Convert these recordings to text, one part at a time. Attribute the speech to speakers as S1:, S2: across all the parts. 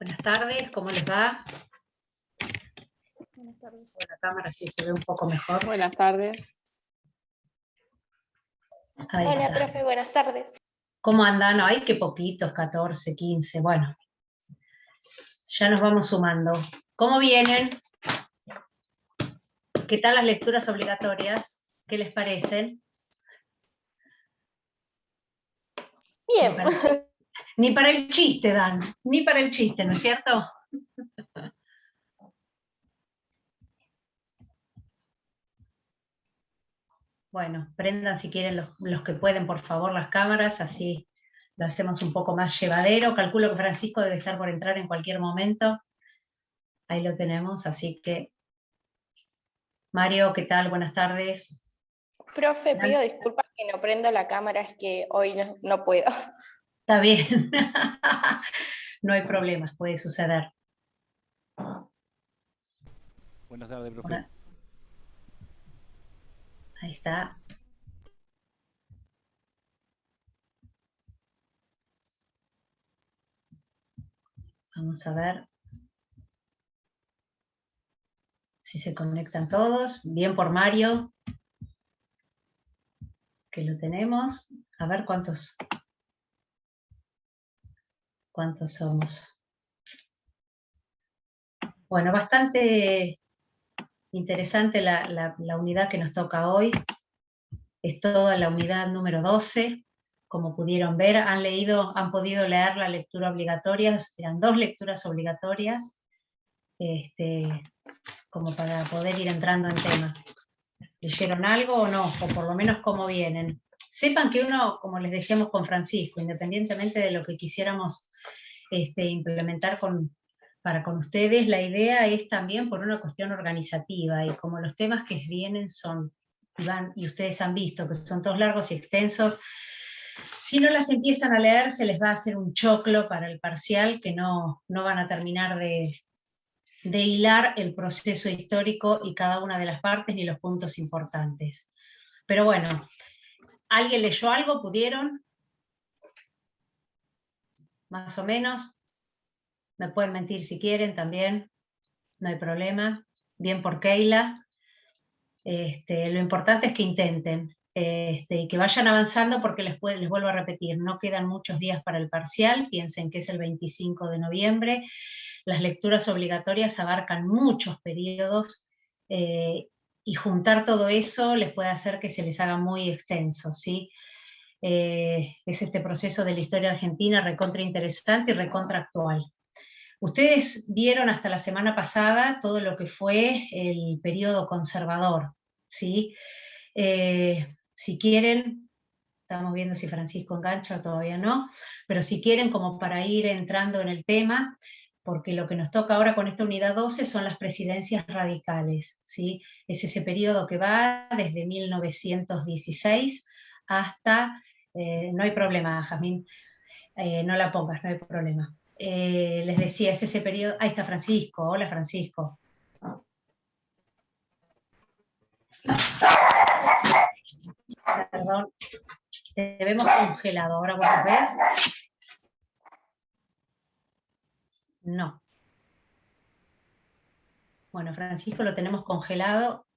S1: Buenas tardes, ¿cómo les va?
S2: Buenas tardes.
S1: La cámara sí se ve un poco mejor.
S3: Buenas tardes.
S1: Ahí
S2: Hola,
S1: está.
S2: profe, buenas tardes.
S1: ¿Cómo andan? Ay, qué poquitos, 14, 15, bueno. Ya nos vamos sumando. ¿Cómo vienen? ¿Qué tal las lecturas obligatorias? ¿Qué les parecen?
S2: Bien.
S1: Ni para el chiste dan, ni para el chiste, ¿no es cierto? Bueno, prendan si quieren los que pueden, por favor, las cámaras, así lo hacemos un poco más llevadero. Calculo que Francisco debe estar por entrar en cualquier momento. Ahí lo tenemos, así que... Mario, ¿qué tal? Buenas tardes.
S2: Profe, pido disculpas que no prendo la cámara, es que hoy no puedo.
S1: Está bien. No hay problemas, puede suceder.
S4: Buenas tardes, profe.
S1: Hola. Ahí está. Vamos a ver si se conectan todos. Bien por Mario, que lo tenemos. A ver cuántos somos. Bueno, bastante interesante la unidad que nos toca hoy. Es toda la unidad número 12. Como pudieron ver, han podido leer la lectura obligatoria. Eran 2 lecturas obligatorias, como para poder ir entrando en tema. ¿Leyeron algo o no? O por lo menos cómo vienen. Sepan que uno, como les decíamos con Francisco, independientemente de lo que quisiéramos implementar para con ustedes, la idea es también por una cuestión organizativa, y como los temas que vienen y ustedes han visto que son todos largos y extensos, si no las empiezan a leer se les va a hacer un choclo para el parcial que no van a terminar de hilar el proceso histórico y cada una de las partes ni los puntos importantes. Pero bueno, ¿alguien leyó algo? ¿Pudieron? Más o menos. Me pueden mentir si quieren también, no hay problema. Bien por Keila. Lo importante es que intenten y que vayan avanzando, porque les vuelvo a repetir, no quedan muchos días para el parcial. Piensen que es el 25 de noviembre. Las lecturas obligatorias abarcan muchos periodos, y juntar todo eso les puede hacer que se les haga muy extenso, ¿sí? Es este proceso de la historia argentina recontra interesante y recontra actual. Ustedes vieron hasta la semana pasada todo lo que fue el periodo conservador, ¿sí? Si quieren, estamos viendo si Francisco engancha o todavía no, pero si quieren, como para ir entrando en el tema, porque lo que nos toca ahora con esta unidad 12 son las presidencias radicales, ¿sí? Es ese periodo que va desde 1916 hasta, no hay problema, Jazmín, no la pongas, no hay problema. Les decía, es ese periodo. Ahí está Francisco. Hola, Francisco. Perdón, te vemos congelado. ¿Ahora vos nos ves? No. Bueno, Francisco, lo tenemos congelado.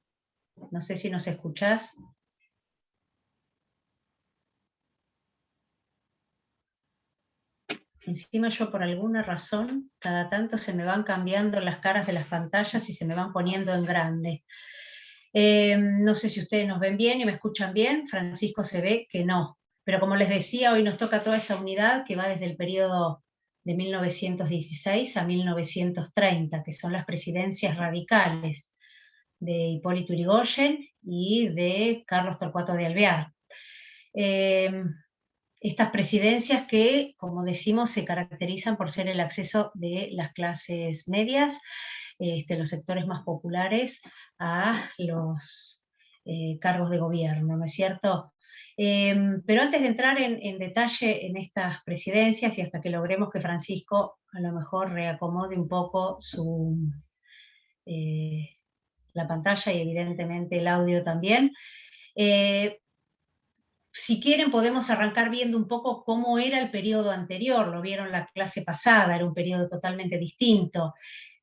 S1: No sé si nos escuchás. Encima yo, por alguna razón, cada tanto se me van cambiando las caras de las pantallas y se me van poniendo en grande. No sé si ustedes nos ven bien y me escuchan bien. Francisco se ve que no. Pero como les decía, hoy nos toca toda esta unidad que va desde el periodo de 1916 a 1930, que son las presidencias radicales de Hipólito Yrigoyen y de Carlos Torcuato de Alvear. Estas presidencias que, como decimos, se caracterizan por ser el acceso de las clases medias, los sectores más populares, a los cargos de gobierno, ¿no es cierto? Pero antes de entrar en detalle en estas presidencias, y hasta que logremos que Francisco a lo mejor reacomode un poco la pantalla y evidentemente el audio también, si quieren podemos arrancar viendo un poco cómo era el periodo anterior, lo vieron la clase pasada, era un periodo totalmente distinto.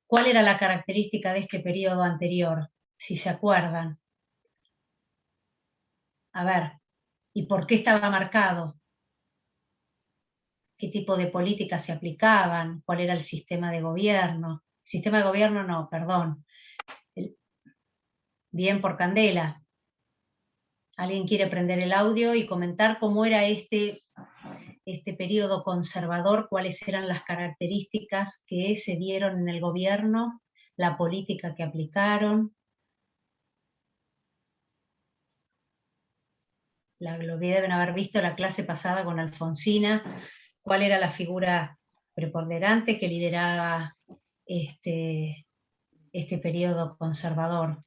S1: ¿Cuál era la característica de este periodo anterior? Si se acuerdan. A ver, ¿y por qué estaba marcado? ¿Qué tipo de políticas se aplicaban? ¿Cuál era el sistema de gobierno? Sistema de gobierno no, perdón. Bien por Candela. ¿Alguien quiere prender el audio y comentar cómo era este periodo conservador? ¿Cuáles eran las características que se dieron en el gobierno? ¿La política que aplicaron? Lo que deben haber visto la clase pasada con Alfonsina. ¿Cuál era la figura preponderante que lideraba este periodo conservador?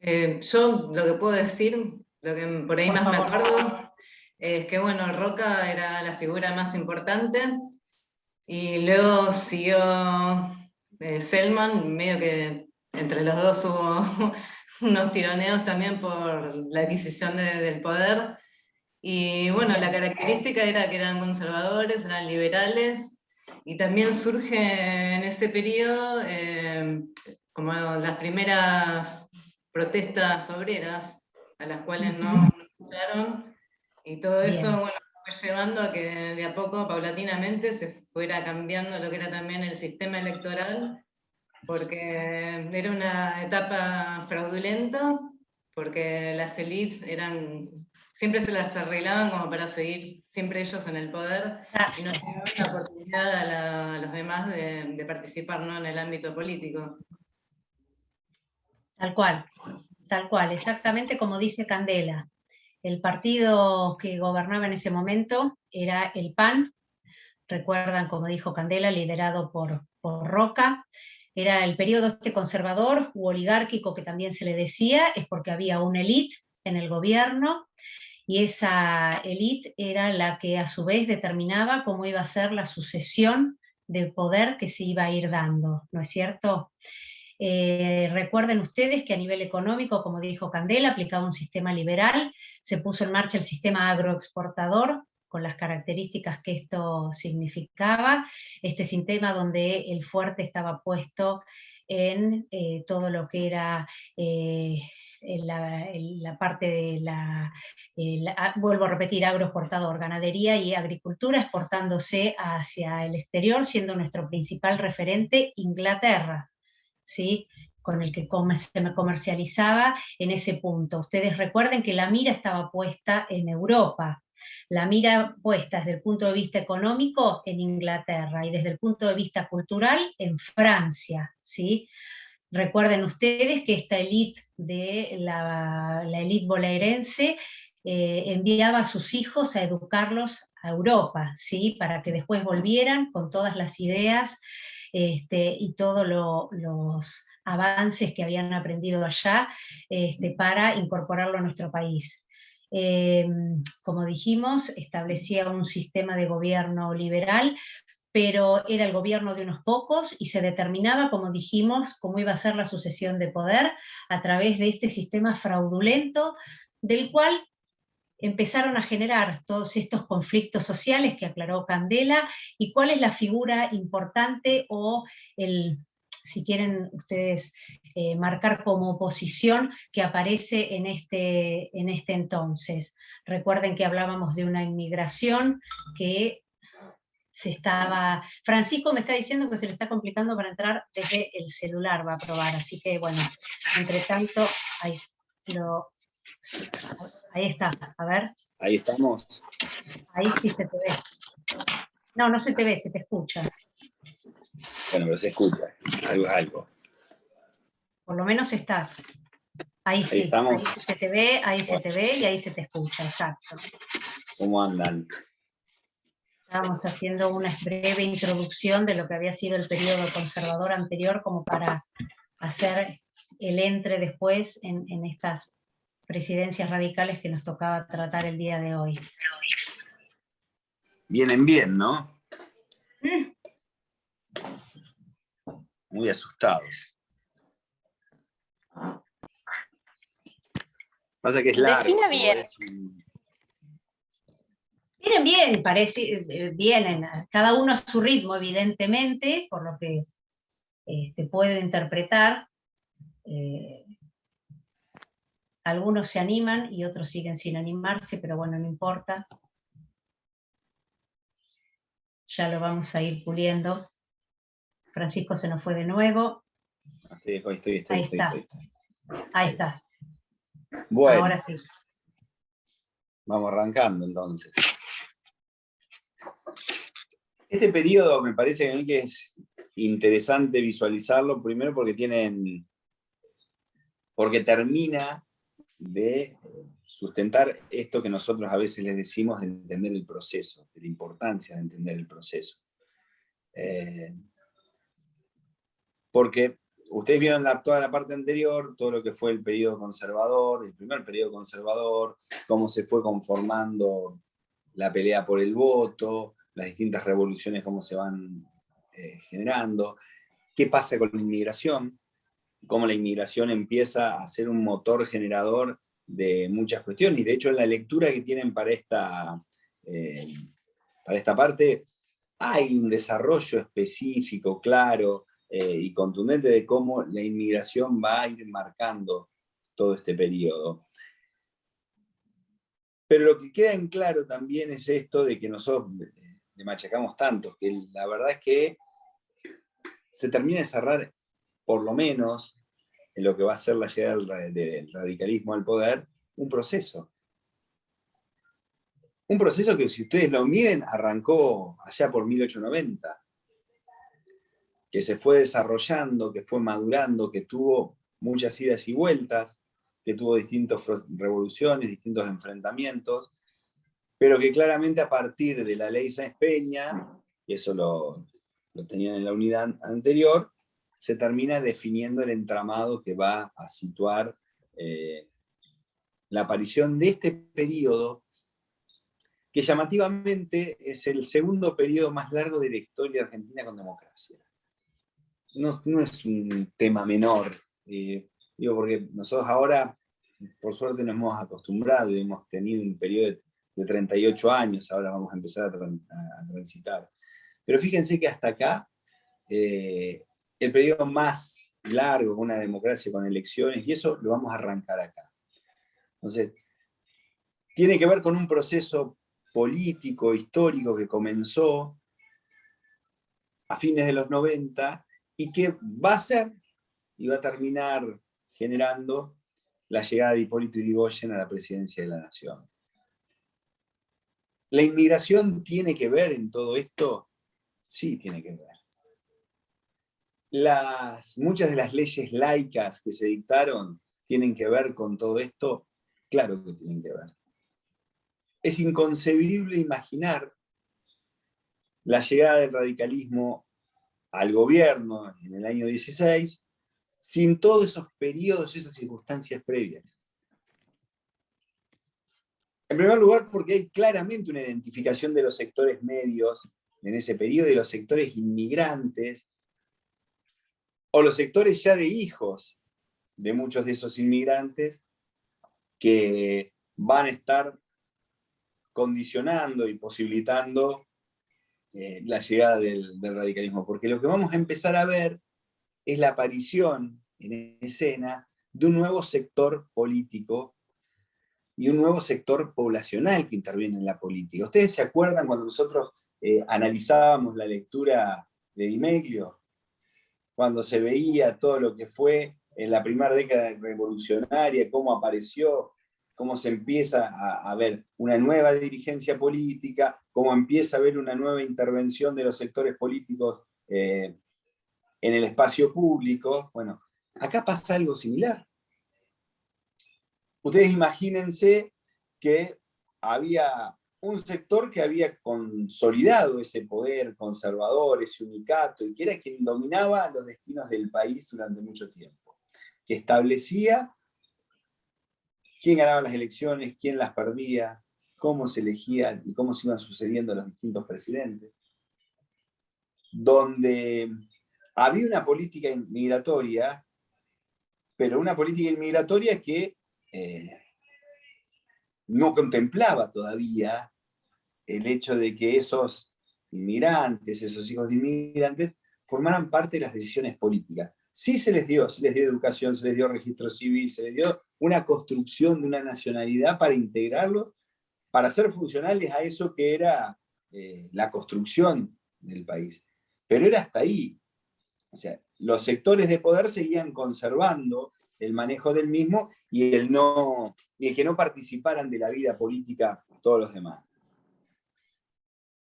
S3: Yo lo que puedo decir, lo que por ahí
S1: Por
S3: más me
S1: favor.
S3: acuerdo, es que bueno, Roca era la figura más importante y luego siguió Selman, medio que entre los dos hubo unos tironeos también por la adquisición del poder. Y bueno, la característica era que eran conservadores, eran liberales, y también surge en ese periodo como las primeras protestas obreras, a las cuales no escucharon, y todo eso,
S1: Bien.
S3: bueno, fue llevando a que de a poco, paulatinamente, se fuera cambiando lo que era también el sistema electoral, porque era una etapa fraudulenta, porque las élites siempre se las arreglaban como para seguir siempre ellos en el poder, y no tenían la oportunidad a los demás de participar, ¿no?, en el ámbito político.
S1: Tal cual, exactamente como dice Candela. El partido que gobernaba en ese momento era el PAN, recuerdan, como dijo Candela, liderado por Roca. Era el periodo conservador u oligárquico, que también se le decía, es porque había una élite en el gobierno, y esa élite era la que a su vez determinaba cómo iba a ser la sucesión de poder que se iba a ir dando, ¿no es cierto? Recuerden ustedes que a nivel económico, como dijo Candela, aplicaba un sistema liberal, se puso en marcha el sistema agroexportador, con las características que esto significaba, este sistema donde el fuerte estaba puesto en todo lo que era la parte de vuelvo a repetir, agroexportador, ganadería y agricultura, exportándose hacia el exterior, siendo nuestro principal referente Inglaterra, ¿sí?, con el que se comercializaba en ese punto. Ustedes recuerden que la mira estaba puesta en Europa, la mira puesta desde el punto de vista económico en Inglaterra y desde el punto de vista cultural en Francia, ¿sí? Recuerden ustedes que esta élite de la élite bonaerense enviaba a sus hijos a educarlos a Europa, ¿sí?, para que después volvieran con todas las ideas y todos los avances que habían aprendido allá para incorporarlo a nuestro país. Como dijimos, establecía un sistema de gobierno liberal, pero era el gobierno de unos pocos y se determinaba, como dijimos, cómo iba a ser la sucesión de poder a través de este sistema fraudulento, del cual empezaron a generar todos estos conflictos sociales que aclaró Candela, y cuál es la figura importante o si quieren ustedes marcar como oposición que aparece en este entonces. Recuerden que hablábamos de una inmigración que Francisco me está diciendo que se le está complicando para entrar desde el celular, va a probar, así que bueno, entre tanto, ahí está, a ver.
S5: Ahí estamos.
S1: Ahí sí se te ve. No, no se te ve, se te escucha.
S5: Bueno, pero se escucha, algo es algo.
S1: Por lo menos estás. Ahí sí,
S5: estamos.
S1: Ahí se te ve, ahí se te ve y ahí se te escucha, exacto.
S5: ¿Cómo andan?
S1: Estábamos haciendo una breve introducción de lo que había sido el periodo conservador anterior, como para hacer el entre después en estas presidencias radicales que nos tocaba tratar el día de hoy.
S5: Vienen bien, ¿no? Muy asustados. Pasa que es largo.
S2: Defina bien.
S1: también vienen, cada uno a su ritmo, evidentemente, por lo que puedo interpretar. Algunos se animan y otros siguen sin animarse, pero bueno, no importa. Ya lo vamos a ir puliendo. Francisco se nos fue de nuevo.
S5: Estoy.
S1: Ahí estás.
S5: Bueno,
S1: ahora sí.
S5: Vamos arrancando entonces. Este periodo me parece a mí que es interesante visualizarlo, primero porque termina de sustentar esto que nosotros a veces les decimos de entender el proceso, de la importancia de entender el proceso. Porque ustedes vieron toda la parte anterior, todo lo que fue el periodo conservador, el primer periodo conservador, cómo se fue conformando la pelea por el voto, las distintas revoluciones, cómo se van generando, qué pasa con la inmigración, cómo la inmigración empieza a ser un motor generador de muchas cuestiones. Y de hecho, en la lectura que tienen para esta parte, hay un desarrollo específico, claro, y contundente de cómo la inmigración va a ir marcando todo este periodo. Pero lo que queda en claro también es esto de que nosotros le machacamos tanto, que la verdad es que se termina de cerrar, por lo menos, en lo que va a ser la llegada del radicalismo al poder, un proceso. Un proceso que, si ustedes lo miden, arrancó allá por 1890. Que se fue desarrollando, que fue madurando, que tuvo muchas idas y vueltas, que tuvo distintas revoluciones, distintos enfrentamientos, pero que claramente a partir de la ley Sáenz Peña, y eso lo tenían en la unidad anterior, se termina definiendo el entramado que va a situar la aparición de este periodo, que llamativamente es el segundo periodo más largo de la historia argentina con democracia. No es un tema menor, digo, porque nosotros ahora, por suerte, nos hemos acostumbrado y hemos tenido un periodo de 38 años, ahora vamos a empezar a transitar. Pero fíjense que hasta acá, el periodo más largo con una democracia, con elecciones, y eso lo vamos a arrancar acá. Entonces, tiene que ver con un proceso político, histórico, que comenzó a fines de los 90, y que va a ser y va a terminar generando la llegada de Hipólito Yrigoyen a la presidencia de la Nación. ¿La inmigración tiene que ver en todo esto? Sí, tiene que ver. Muchas de las leyes laicas que se dictaron tienen que ver con todo esto. Claro que tienen que ver. Es inconcebible imaginar la llegada del radicalismo al gobierno en el año 16 sin todos esos periodos, esas circunstancias previas. En primer lugar, porque hay claramente una identificación de los sectores medios en ese periodo y los sectores inmigrantes, o los sectores ya de hijos de muchos de esos inmigrantes, que van a estar condicionando y posibilitando la llegada del radicalismo. Porque lo que vamos a empezar a ver es la aparición en escena de un nuevo sector político y un nuevo sector poblacional que interviene en la política. ¿Ustedes se acuerdan cuando nosotros analizábamos la lectura de Di Meglio? Cuando se veía todo lo que fue en la primera década revolucionaria, cómo apareció, cómo se empieza a ver una nueva dirigencia política, cómo empieza a haber una nueva intervención de los sectores políticos en el espacio público. Bueno, acá pasa algo similar. Ustedes imagínense que había un sector que había consolidado ese poder conservador, ese unicato, y que era quien dominaba los destinos del país durante mucho tiempo, que establecía quién ganaba las elecciones, quién las perdía, cómo se elegían y cómo se iban sucediendo los distintos presidentes, donde había una política inmigratoria, pero una política inmigratoria que no contemplaba todavía el hecho de que esos inmigrantes, esos hijos de inmigrantes, formaran parte de las decisiones políticas. Sí se les dio educación, se les dio registro civil, se les dio una construcción de una nacionalidad para integrarlos, para ser funcionales a eso que era la construcción del país. Pero era hasta ahí. O sea, los sectores de poder seguían conservando el manejo del mismo y el que no participaran de la vida política todos los demás.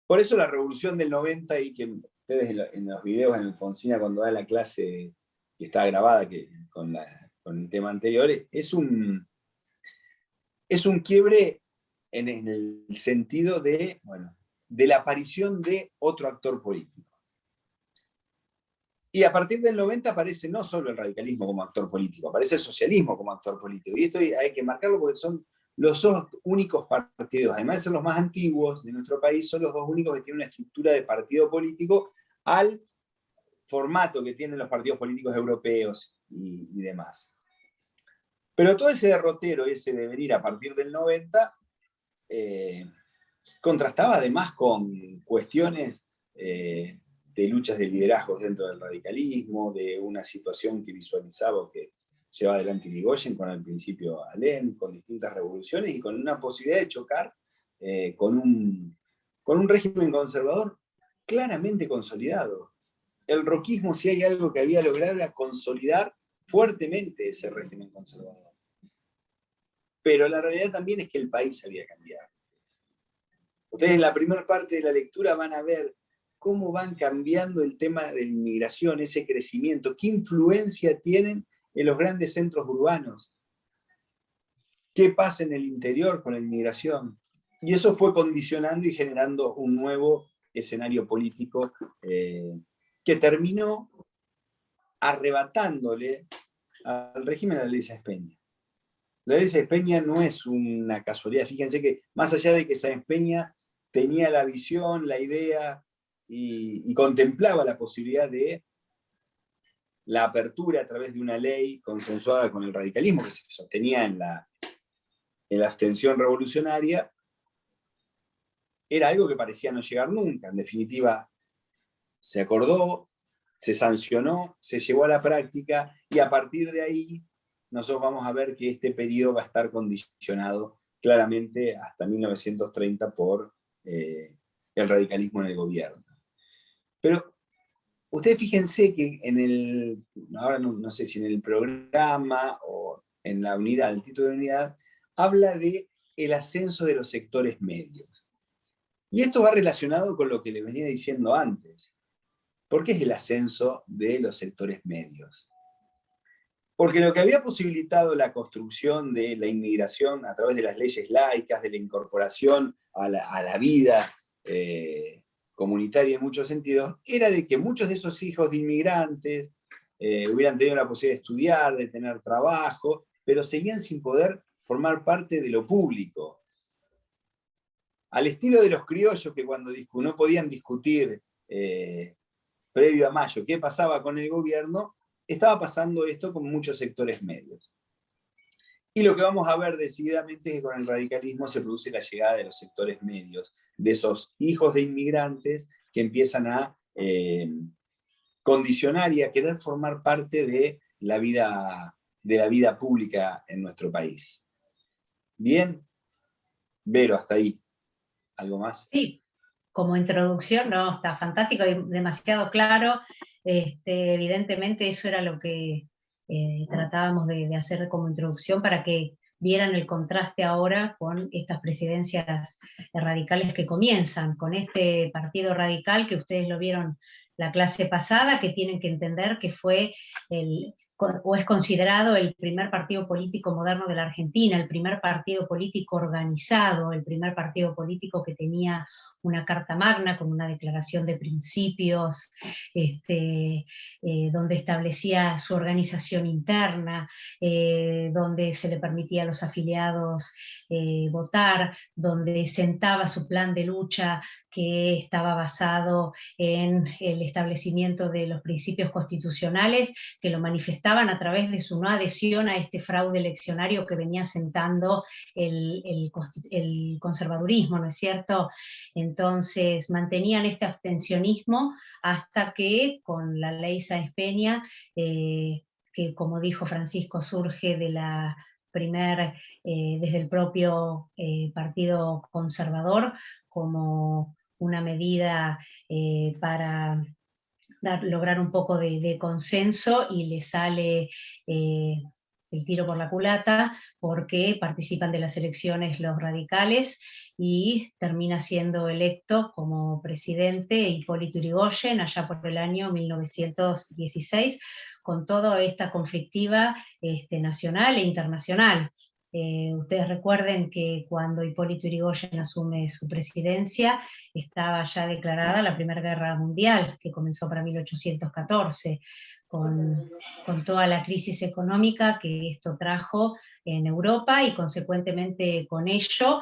S5: Por eso la revolución del 90, y que ustedes en los videos en Alfonsina cuando da la clase que está grabada con el tema anterior, es un quiebre en el sentido de la aparición de otro actor político. Y a partir del 90 aparece no solo el radicalismo como actor político, aparece el socialismo como actor político. Y esto hay que marcarlo porque son los dos únicos partidos, además de ser los más antiguos de nuestro país, son los dos únicos que tienen una estructura de partido político al formato que tienen los partidos políticos europeos y demás. Pero todo ese derrotero, ese devenir a partir del 90, contrastaba además con cuestiones de luchas de liderazgos dentro del radicalismo, de una situación que visualizaba que lleva adelante Irigoyen con al principio Alem, con distintas revoluciones y con una posibilidad de chocar con un régimen conservador claramente consolidado. El roquismo, si hay algo que había logrado, era consolidar fuertemente ese régimen conservador. Pero la realidad también es que el país había cambiado. Ustedes en la primera parte de la lectura van a ver cómo van cambiando el tema de la inmigración, ese crecimiento, qué influencia tienen en los grandes centros urbanos, qué pasa en el interior con la inmigración. Y eso fue condicionando y generando un nuevo escenario político que terminó arrebatándole al régimen la ley Sáenz Peña. La ley Sáenz Peña no es una casualidad. Fíjense que más allá de que Sáenz Peña tenía la visión, la idea y contemplaba la posibilidad de la apertura a través de una ley consensuada con el radicalismo que se sostenía en la abstención revolucionaria, era algo que parecía no llegar nunca. En definitiva, se acordó, se sancionó, se llevó a la práctica y a partir de ahí nosotros vamos a ver que este periodo va a estar condicionado claramente hasta 1930 por el radicalismo en el gobierno. Pero ustedes fíjense que ahora no sé si en el programa o en la unidad, el título de unidad, habla de el ascenso de los sectores medios. Y esto va relacionado con lo que les venía diciendo antes. ¿Por qué es el ascenso de los sectores medios? Porque lo que había posibilitado la construcción de la inmigración a través de las leyes laicas, de la incorporación a la vida comunitaria en muchos sentidos, era de que muchos de esos hijos de inmigrantes hubieran tenido la posibilidad de estudiar, de tener trabajo, pero seguían sin poder formar parte de lo público. Al estilo de los criollos que cuando no podían discutir previo a mayo qué pasaba con el gobierno, estaba pasando esto con muchos sectores medios. Y lo que vamos a ver decididamente es que con el radicalismo se produce la llegada de los sectores medios, de esos hijos de inmigrantes que empiezan a condicionar y a querer formar parte de la vida pública en nuestro país. Bien, Vero, hasta ahí. ¿Algo más?
S1: Sí, como introducción, no, está fantástico y demasiado claro. Evidentemente eso era lo que tratábamos de hacer como introducción para que vieran el contraste ahora con estas presidencias radicales que comienzan, con este partido radical que ustedes lo vieron la clase pasada, que tienen que entender que fue o es considerado el primer partido político moderno de la Argentina, el primer partido político organizado, el primer partido político que tenía una carta magna con una declaración de principios, donde establecía su organización interna, donde se le permitía a los afiliados votar, donde sentaba su plan de lucha que estaba basado en el establecimiento de los principios constitucionales, que lo manifestaban a través de su no adhesión a este fraude eleccionario que venía sentando el conservadurismo, ¿no es cierto? Entonces mantenían este abstencionismo hasta que con la ley Sáenz Peña, que como dijo Francisco surge de la desde el propio Partido Conservador, como una medida para lograr un poco de consenso, y le sale el tiro por la culata, porque participan de las elecciones los radicales, y termina siendo electo como presidente Hipólito Yrigoyen allá por el año 1916, con toda esta conflictiva nacional e internacional. Ustedes recuerden que cuando Hipólito Yrigoyen asume su presidencia, estaba ya declarada la Primera Guerra Mundial, que comenzó para 1814, con toda la crisis económica que esto trajo en Europa, y consecuentemente con ello,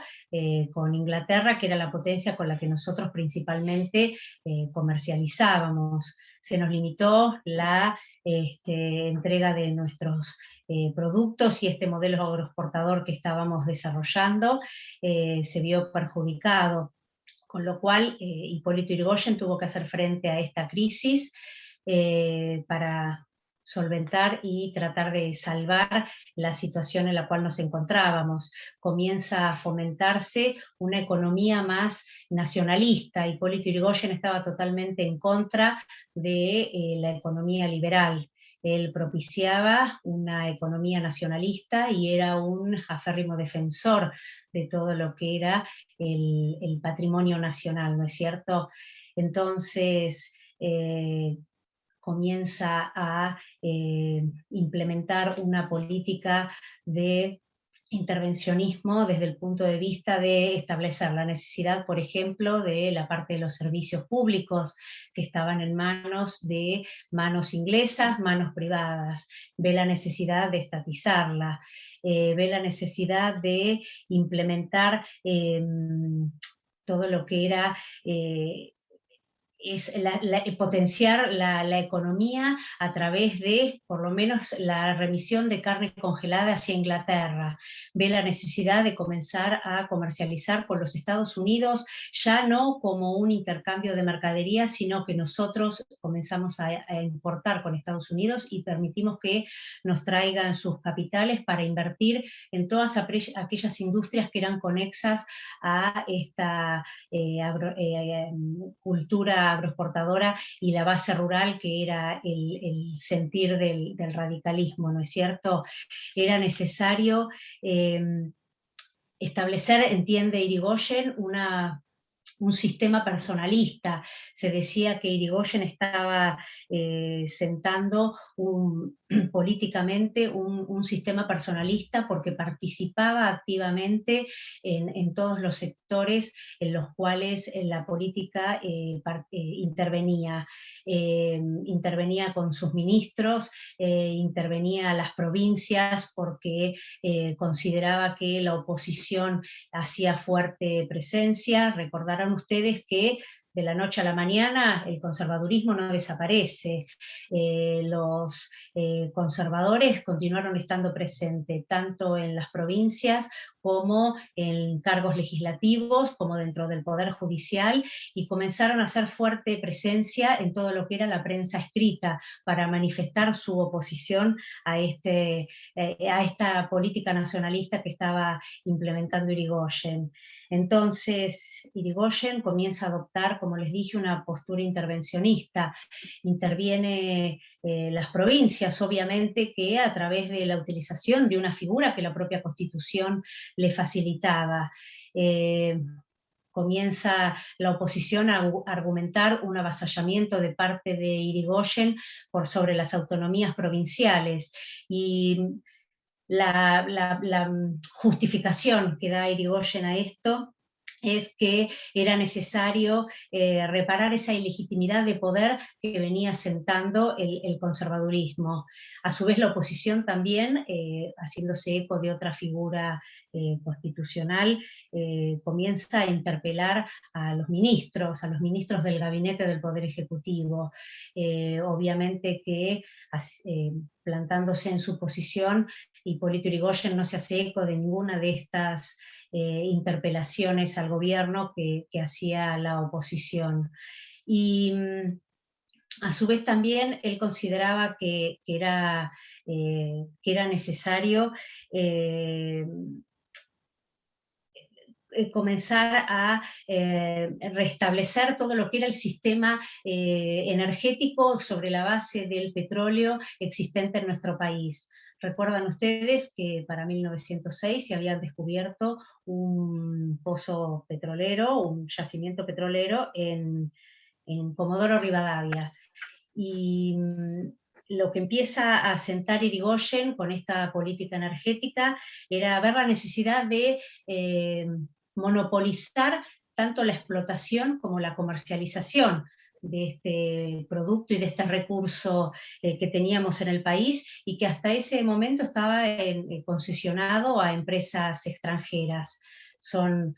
S1: con Inglaterra, que era la potencia con la que nosotros principalmente comercializábamos. Se nos limitó la entrega de nuestros productos, y este modelo agroexportador que estábamos desarrollando se vio perjudicado, con lo cual Hipólito Yrigoyen tuvo que hacer frente a esta crisis para solventar y tratar de salvar la situación en la cual nos encontrábamos. Comienza a fomentarse una economía más nacionalista. Hipólito Yrigoyen estaba totalmente en contra de la economía liberal. Él propiciaba una economía nacionalista y era un aférrimo defensor de todo lo que era el patrimonio nacional, ¿no es cierto? Entonces comienza a implementar una política de intervencionismo desde el punto de vista de establecer la necesidad, por ejemplo, de la parte de los servicios públicos que estaban en manos inglesas, manos privadas. Ve la necesidad de estatizarla, ve la necesidad de implementar todo lo que era potenciar la economía a través de, por lo menos, la remisión de carne congelada hacia Inglaterra. Ve la necesidad de comenzar a comercializar con los Estados Unidos, ya no como un intercambio de mercaderías, sino que nosotros comenzamos a importar con Estados Unidos y permitimos que nos traigan sus capitales para invertir en todas aquellas industrias que eran conexas a esta cultura agroexportadora y la base rural, que era el sentir del radicalismo, ¿no es cierto? Era necesario establecer, entiende Yrigoyen, un sistema personalista. Se decía que Yrigoyen estaba sentando políticamente un sistema personalista, porque participaba activamente en todos los sectores en los cuales la política intervenía. Intervenía con sus ministros, intervenía a las provincias, porque consideraba que la oposición hacía fuerte presencia. Recordarán ustedes que de la noche a la mañana el conservadurismo no desaparece. Los conservadores continuaron estando presentes tanto en las provincias como en cargos legislativos, como dentro del Poder Judicial, y comenzaron a hacer fuerte presencia en todo lo que era la prensa escrita, para manifestar su oposición a esta política nacionalista que estaba implementando Yrigoyen. Entonces Yrigoyen comienza a adoptar, como les dije, una postura intervencionista. Interviene las provincias, obviamente, que a través de la utilización de una figura que la propia Constitución le facilitaba. Comienza la oposición a argumentar un avasallamiento de parte de Yrigoyen por sobre las autonomías provinciales, y la justificación que da Yrigoyen a esto es que era necesario reparar esa ilegitimidad de poder que venía sentando el conservadurismo. A su vez la oposición también, haciéndose eco de otra figura constitucional, comienza a interpelar a los ministros del gabinete del Poder Ejecutivo. Obviamente que plantándose en su posición, Hipólito Yrigoyen no se hace eco de ninguna de estas interpelaciones al gobierno que hacía la oposición. Y a su vez también él consideraba que era necesario comenzar a restablecer todo lo que era el sistema energético sobre la base del petróleo existente en nuestro país. Recuerdan ustedes que para 1906 se había descubierto un pozo petrolero, un yacimiento petrolero en Comodoro Rivadavia. Y lo que empieza a sentar Irigoyen con esta política energética era ver la necesidad de monopolizar tanto la explotación como la comercialización de este producto y de este recurso que teníamos en el país y que hasta ese momento estaba concesionado a empresas extranjeras. Son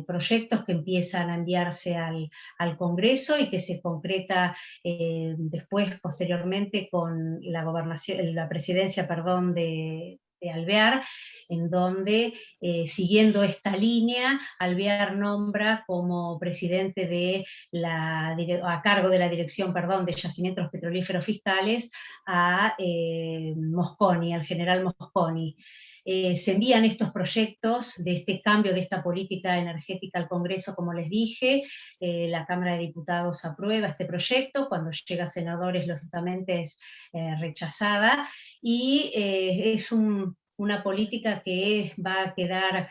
S1: proyectos que empiezan a enviarse al Congreso y que se concreta después, posteriormente, con la presidencia, perdón, de Alvear, en donde, siguiendo esta línea, Alvear nombra como presidente a cargo de la dirección, perdón, de yacimientos petrolíferos fiscales a Mosconi, al general Mosconi. Se envían estos proyectos de este cambio de esta política energética al Congreso, como les dije, la Cámara de Diputados aprueba este proyecto, cuando llega a senadores lógicamente es rechazada, y es una política que va a quedar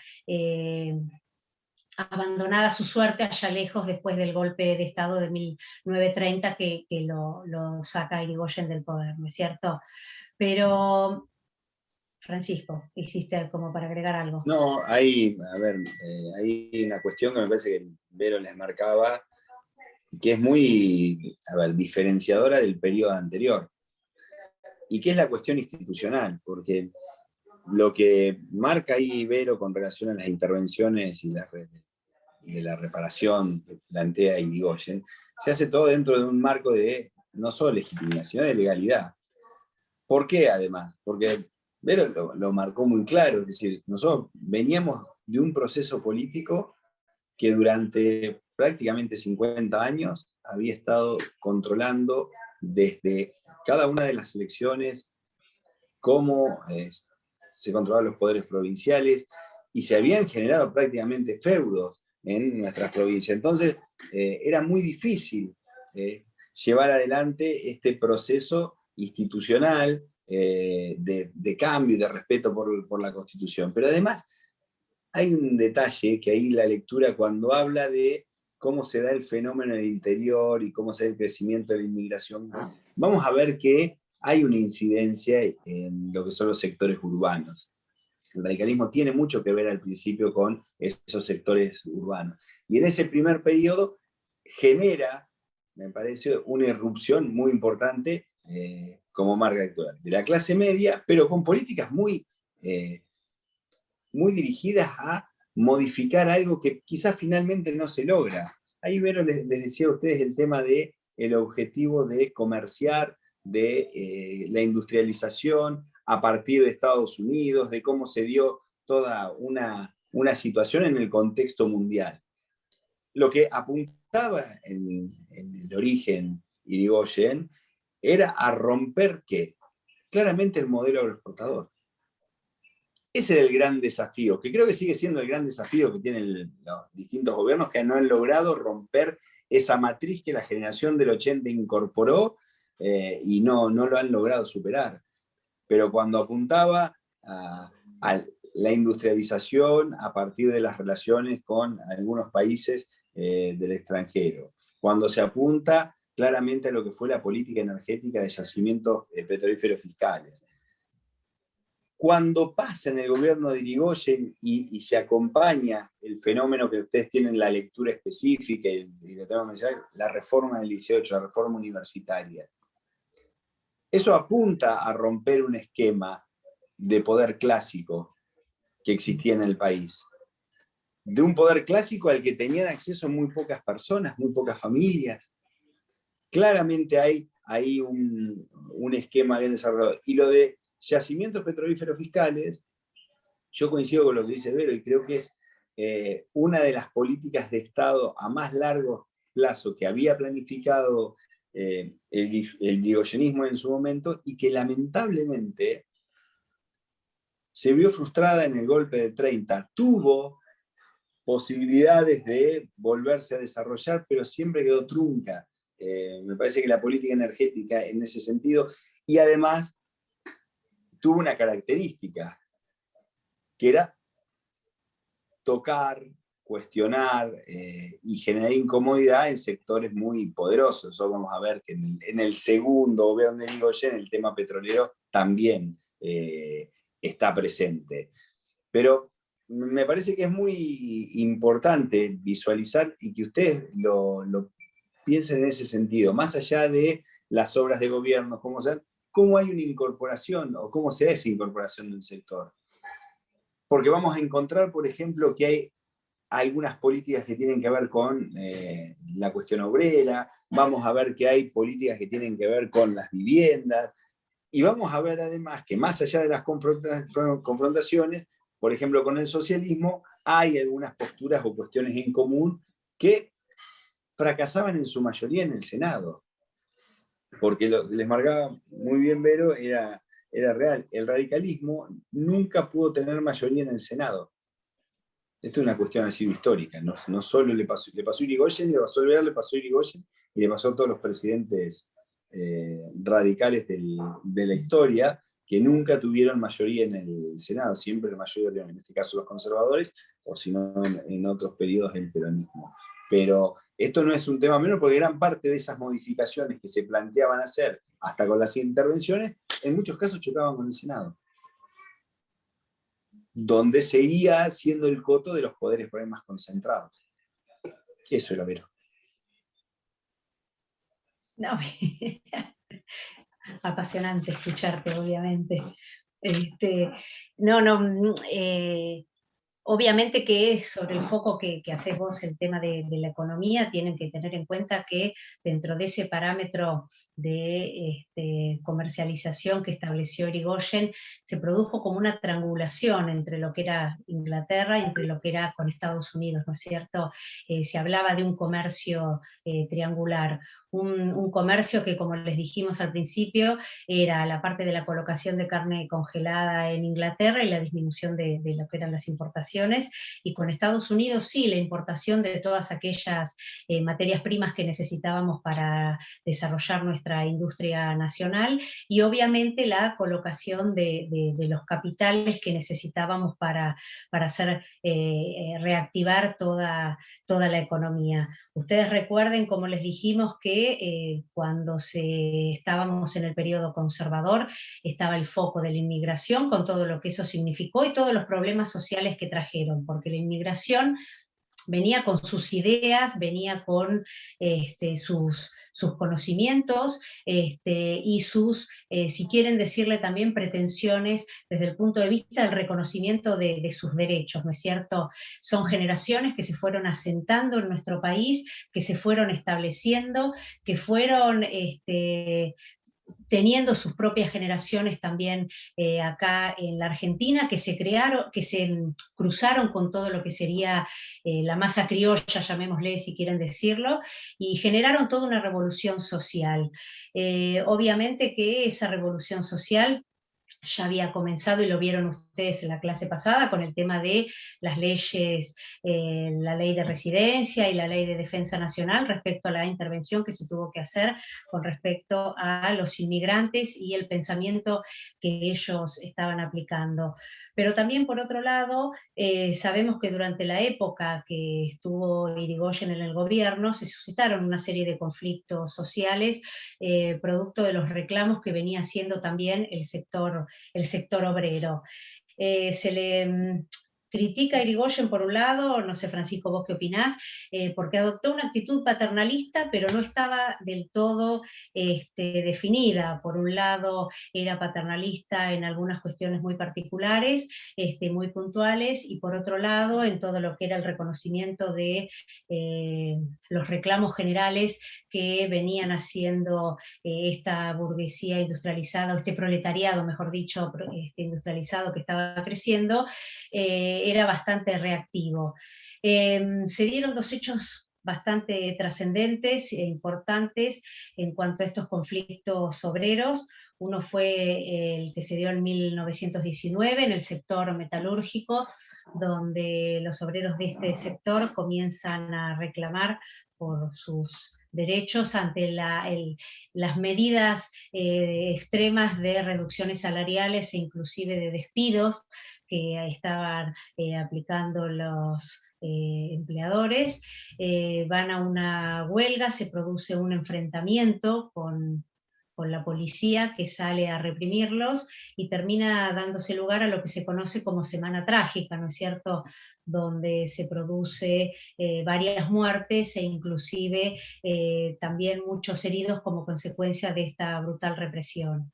S1: abandonada a su suerte allá lejos después del golpe de Estado de 1930 que lo saca Irigoyen del poder, ¿no es cierto? Pero Francisco, hiciste como para agregar algo.
S5: No, hay una cuestión que me parece que Vero les marcaba, que es muy, diferenciadora del periodo anterior, y que es la cuestión institucional, porque lo que marca ahí Vero con relación a las intervenciones y de la reparación que plantea Irigoyen, se hace todo dentro de un marco de no solo legitimidad, sino de legalidad. ¿Por qué además? Porque Vero lo marcó muy claro, es decir, nosotros veníamos de un proceso político que durante prácticamente 50 años había estado controlando desde cada una de las elecciones cómo se controlaban los poderes provinciales y se habían generado prácticamente feudos en nuestras provincias. Entonces, era muy difícil llevar adelante este proceso institucional de cambio y de respeto por la Constitución. Pero además, hay un detalle que ahí la lectura, cuando habla de cómo se da el fenómeno en el interior y cómo se da el crecimiento de la inmigración, vamos a ver que hay una incidencia en lo que son los sectores urbanos. El radicalismo tiene mucho que ver al principio con esos sectores urbanos. Y en ese primer periodo genera, me parece, una irrupción muy importante como marca actual de la clase media, pero con políticas muy dirigidas a modificar algo que quizás finalmente no se logra. Ahí Vero les decía a ustedes el tema del objetivo de comerciar, de la industrialización a partir de Estados Unidos, de cómo se dio toda una situación en el contexto mundial. Lo que apuntaba en el origen Irigoyen era a romper, ¿qué? Claramente el modelo agroexportador. Ese era el gran desafío, que creo que sigue siendo el gran desafío que tienen los distintos gobiernos, que no han logrado romper esa matriz que la generación del 80 incorporó y no lo han logrado superar. Pero cuando apuntaba a la industrialización a partir de las relaciones con algunos países del extranjero, cuando se apunta claramente a lo que fue la política energética de yacimientos petrolíferos fiscales, Cuando pasa en el gobierno de Irigoyen y se acompaña el fenómeno que ustedes tienen la lectura específica y lo tengo que mencionar, la reforma del 18, la reforma universitaria, eso apunta a romper un esquema de poder clásico que existía en el país. De un poder clásico al que tenían acceso muy pocas personas, muy pocas familias. Claramente hay un esquema bien desarrollado. Y lo de yacimientos petrolíferos fiscales, yo coincido con lo que dice Vero y creo que es una de las políticas de Estado a más largo plazo que había planificado el irigoyenismo en su momento y que lamentablemente se vio frustrada en el golpe de 30. Tuvo posibilidades de volverse a desarrollar, pero siempre quedó trunca. Me parece que la política energética en ese sentido, y además tuvo una característica, que era tocar, cuestionar y generar incomodidad en sectores muy poderosos. Eso vamos a ver que en el segundo gobierno de Irigoyen el tema petrolero también está presente. Pero me parece que es muy importante visualizar y que ustedes lo piensen en ese sentido, más allá de las obras de gobierno, cómo hay una incorporación o cómo se da esa incorporación del sector. Porque vamos a encontrar, por ejemplo, que hay algunas políticas que tienen que ver con la cuestión obrera, vamos a ver que hay políticas que tienen que ver con las viviendas, y vamos a ver además que más allá de las confrontaciones, por ejemplo, con el socialismo, hay algunas posturas o cuestiones en común que fracasaban en su mayoría en el Senado. Porque lo que les marcaba muy bien Vero era real. El radicalismo nunca pudo tener mayoría en el Senado. Esto es una cuestión así histórica. No solo le pasó a Irigoyen, le pasó a Alvear, le pasó a Irigoyen y le pasó a todos los presidentes radicales de la historia, que nunca tuvieron mayoría en el Senado, siempre la mayoría tuvieron, en este caso los conservadores, o si no en otros periodos el peronismo. Pero esto no es un tema menor, porque gran parte de esas modificaciones que se planteaban hacer, hasta con las intervenciones, en muchos casos chocaban con el Senado, donde seguía siendo el coto de los poderes por ahí más concentrados. Eso era Vero.
S1: No, apasionante escucharte, obviamente. Obviamente que es sobre el foco que haces vos el tema de la economía, tienen que tener en cuenta que dentro de ese parámetro de comercialización que estableció Irigoyen, se produjo como una triangulación entre lo que era Inglaterra y entre lo que era con Estados Unidos, ¿no es cierto? Se hablaba de un comercio triangular. Un comercio que, como les dijimos al principio, era la parte de la colocación de carne congelada en Inglaterra y la disminución de lo que eran las importaciones, y con Estados Unidos sí, la importación de todas aquellas materias primas que necesitábamos para desarrollar nuestra industria nacional, y obviamente la colocación de los capitales que necesitábamos para hacer reactivar toda la economía. Ustedes recuerden, como les dijimos, que cuando estábamos en el periodo conservador, estaba el foco de la inmigración, con todo lo que eso significó y todos los problemas sociales que trajeron, porque la inmigración venía con sus ideas, venía con sus conocimientos y sus, si quieren decirle también, pretensiones desde el punto de vista del reconocimiento de sus derechos, ¿no es cierto? Son generaciones que se fueron asentando en nuestro país, que se fueron estableciendo, que fueron teniendo sus propias generaciones también acá en la Argentina, que se cruzaron con todo lo que sería la masa criolla, llamémosle si quieren decirlo, y generaron toda una revolución social. Obviamente que esa revolución social ya había comenzado, y lo vieron ustedes en la clase pasada, con el tema de las leyes, la ley de residencia y la ley de defensa nacional, respecto a la intervención que se tuvo que hacer con respecto a los inmigrantes y el pensamiento que ellos estaban aplicando. Pero también, por otro lado, sabemos que durante la época que estuvo Irigoyen en el gobierno, se suscitaron una serie de conflictos sociales, producto de los reclamos que venía haciendo también el sector obrero. Se le critica a Irigoyen por un lado, no sé, Francisco, vos qué opinás, porque adoptó una actitud paternalista, pero no estaba del todo definida. Por un lado era paternalista en algunas cuestiones muy particulares, muy puntuales, y por otro lado en todo lo que era el reconocimiento de los reclamos generales que venían haciendo esta burguesía industrializada, o este proletariado, mejor dicho, industrializado que estaba creciendo, era bastante reactivo. Se dieron dos hechos bastante trascendentes e importantes en cuanto a estos conflictos obreros. Uno fue el que se dio en 1919 en el sector metalúrgico, donde los obreros de este sector comienzan a reclamar por sus derechos ante las medidas extremas de reducciones salariales e inclusive de despidos que estaban aplicando los empleadores. Van a una huelga, se produce un enfrentamiento con la policía que sale a reprimirlos y termina dándose lugar a lo que se conoce como Semana Trágica, ¿no es cierto?, donde se produce varias muertes e inclusive también muchos heridos como consecuencia de esta brutal represión.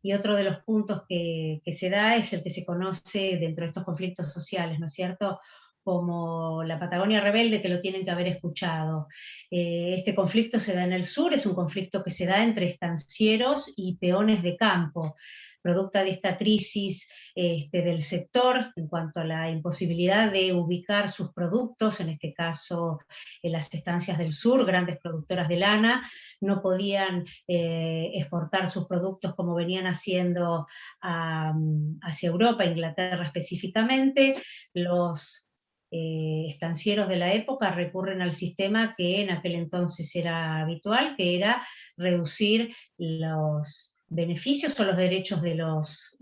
S1: Y otro de los puntos que se da es el que se conoce dentro de estos conflictos sociales, ¿no es cierto?, como la Patagonia Rebelde, que lo tienen que haber escuchado. Este conflicto se da en el sur, es un conflicto que se da entre estancieros y peones de campo, producto de esta crisis del sector en cuanto a la imposibilidad de ubicar sus productos, en este caso en las estancias del sur, grandes productoras de lana, no podían exportar sus productos como venían haciendo hacia Europa, Inglaterra específicamente. Los estancieros de la época recurren al sistema que en aquel entonces era habitual, que era reducir los beneficios o los derechos de los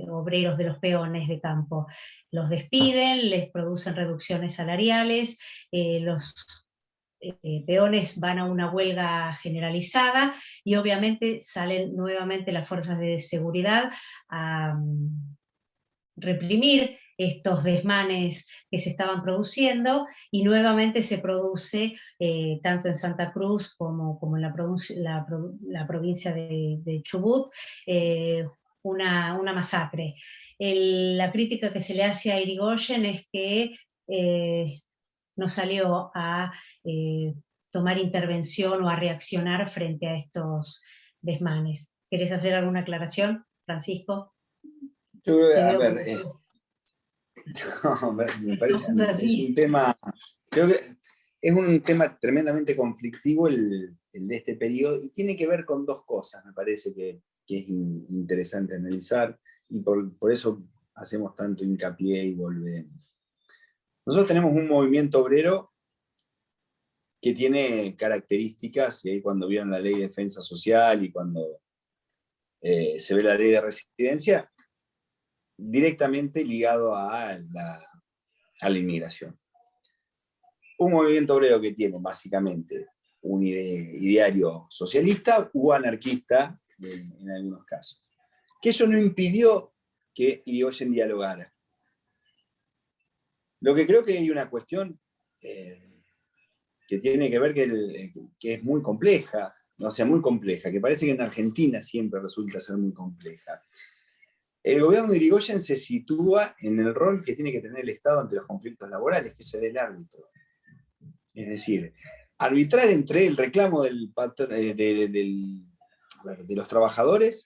S1: obreros, de los peones de campo. Los despiden, les producen reducciones salariales, los peones van a una huelga generalizada y obviamente salen nuevamente las fuerzas de seguridad a reprimir estos desmanes que se estaban produciendo, y nuevamente se produce, tanto en Santa Cruz como en la provincia de Chubut, una masacre. La crítica que se le hace a Irigoyen es que no salió a tomar intervención o a reaccionar frente a estos desmanes. ¿Querés hacer alguna aclaración, Francisco?
S5: Yo creo que, a ver, no, me parece, es un tema, creo que es un tema tremendamente conflictivo el de este periodo, y tiene que ver con dos cosas, me parece que es interesante analizar, y por eso hacemos tanto hincapié y volvemos. Nosotros tenemos un movimiento obrero que tiene características, y ahí cuando vieron la ley de defensa social y cuando se ve la ley de residencia, directamente ligado a la inmigración. Un movimiento obrero que tiene básicamente un ideario socialista u anarquista en algunos casos. Que eso no impidió que Irigoyen dialogara. Lo que creo que hay una cuestión que tiene que ver que es muy compleja, o sea, muy compleja, que parece que en Argentina siempre resulta ser muy compleja. El gobierno de Irigoyen se sitúa en el rol que tiene que tener el Estado ante los conflictos laborales, que es el del árbitro. Es decir, arbitrar entre el reclamo de los trabajadores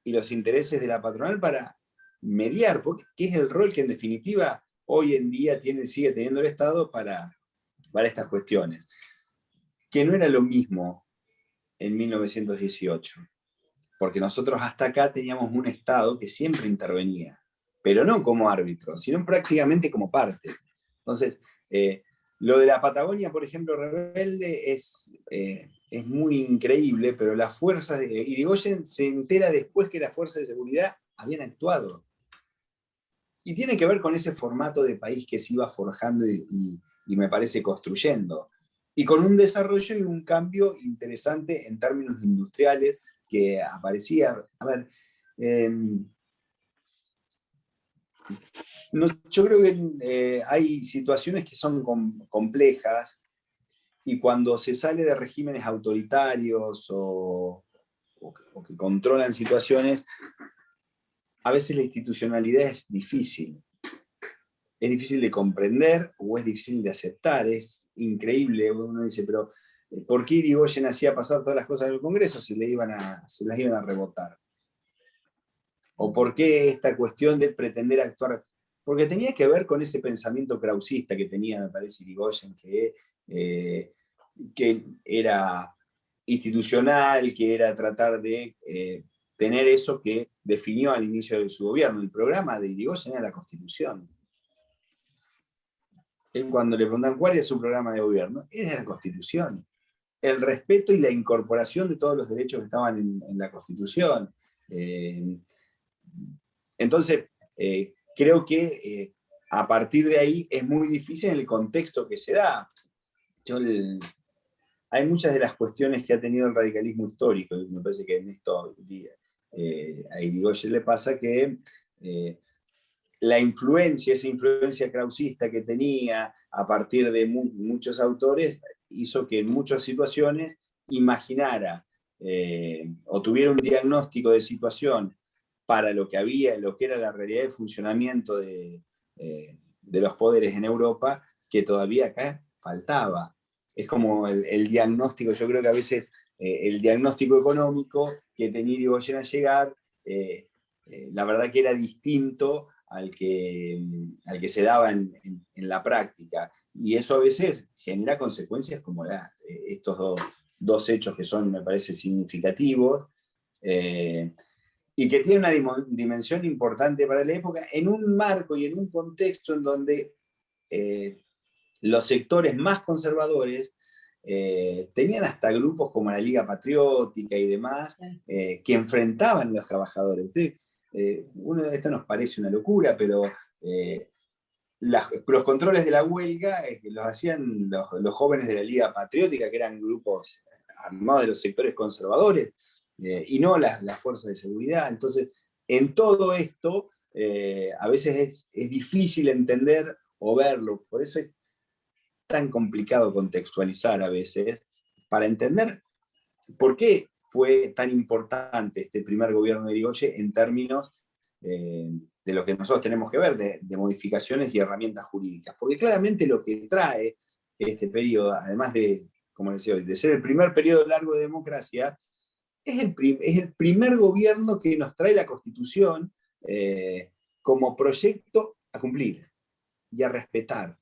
S5: y los intereses de la patronal para mediar, que es el rol que en definitiva hoy en día sigue teniendo el Estado para estas cuestiones. Que no era lo mismo en 1918. Porque nosotros hasta acá teníamos un Estado que siempre intervenía, pero no como árbitro, sino prácticamente como parte. Entonces, lo de la Patagonia, por ejemplo, rebelde, es muy increíble, pero las fuerzas de Irigoyen se entera después que las fuerzas de seguridad habían actuado. Y tiene que ver con ese formato de país que se iba forjando y me parece construyendo. Y con un desarrollo y un cambio interesante en términos industriales que aparecía. A ver, yo creo que hay situaciones que son complejas y cuando se sale de regímenes autoritarios o que controlan situaciones, a veces la institucionalidad es difícil. Es difícil de comprender o es difícil de aceptar. Es increíble. Uno dice, pero ¿por qué Irigoyen hacía pasar todas las cosas del Congreso si se las iban a rebotar? ¿O por qué esta cuestión de pretender actuar? Porque tenía que ver con ese pensamiento krausista que tenía, me parece, Irigoyen, que era institucional, que era tratar de tener eso que definió al inicio de su gobierno. El programa de Irigoyen era la Constitución. Él, cuando le preguntan cuál es su programa de gobierno, era la Constitución. El respeto y la incorporación de todos los derechos que estaban en la Constitución. Entonces, creo que a partir de ahí es muy difícil en el contexto que se da. Hay muchas de las cuestiones que ha tenido el radicalismo histórico, y me parece que en esto a Irigoyen le pasa que esa influencia krausista que tenía a partir de muchos autores, hizo que en muchas situaciones imaginara o tuviera un diagnóstico de situación para lo que era la realidad de funcionamiento de los poderes en Europa, que todavía acá faltaba. Es como el diagnóstico, yo creo que a veces el diagnóstico económico que tenía Irigoyen al llegar, la verdad que era distinto al que se daba en la práctica. Y eso a veces genera consecuencias como estos dos hechos que son, me parece, significativos, y que tienen una dimensión importante para la época, en un marco y en un contexto en donde los sectores más conservadores tenían hasta grupos como la Liga Patriótica y demás, que enfrentaban a los trabajadores. Esto nos parece una locura, pero los controles de la huelga los hacían los jóvenes de la Liga Patriótica, que eran grupos armados de los sectores conservadores, y no las fuerzas de seguridad. Entonces, en todo esto, a veces es difícil entender o verlo. Por eso es tan complicado contextualizar a veces, para entender por qué fue tan importante este primer gobierno de Irigoyen en términos de lo que nosotros tenemos que ver, de modificaciones y herramientas jurídicas. Porque claramente lo que trae este periodo, además de, como decía hoy, de ser el primer periodo largo de democracia, es el primer gobierno que nos trae la Constitución como proyecto a cumplir y a respetar.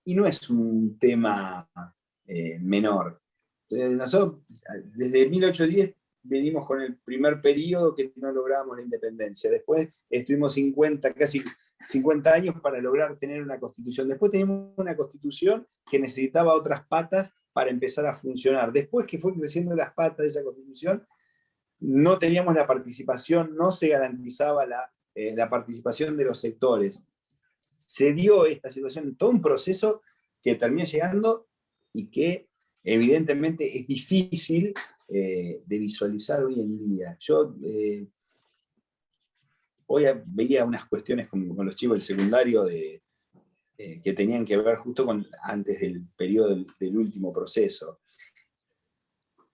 S5: Y no es un tema menor. Nosotros, desde 1810, venimos con el primer periodo que no logramos la independencia. Después estuvimos casi 50 años para lograr tener una constitución. Después teníamos una constitución que necesitaba otras patas para empezar a funcionar. Después que fue creciendo las patas de esa constitución, no teníamos la participación, no se garantizaba la participación de los sectores. Se dio esta situación, todo un proceso que termina llegando y que evidentemente es difícil de visualizar hoy en día. Yo hoy veía unas cuestiones con los chicos del secundario que tenían que ver justo antes del periodo del último proceso.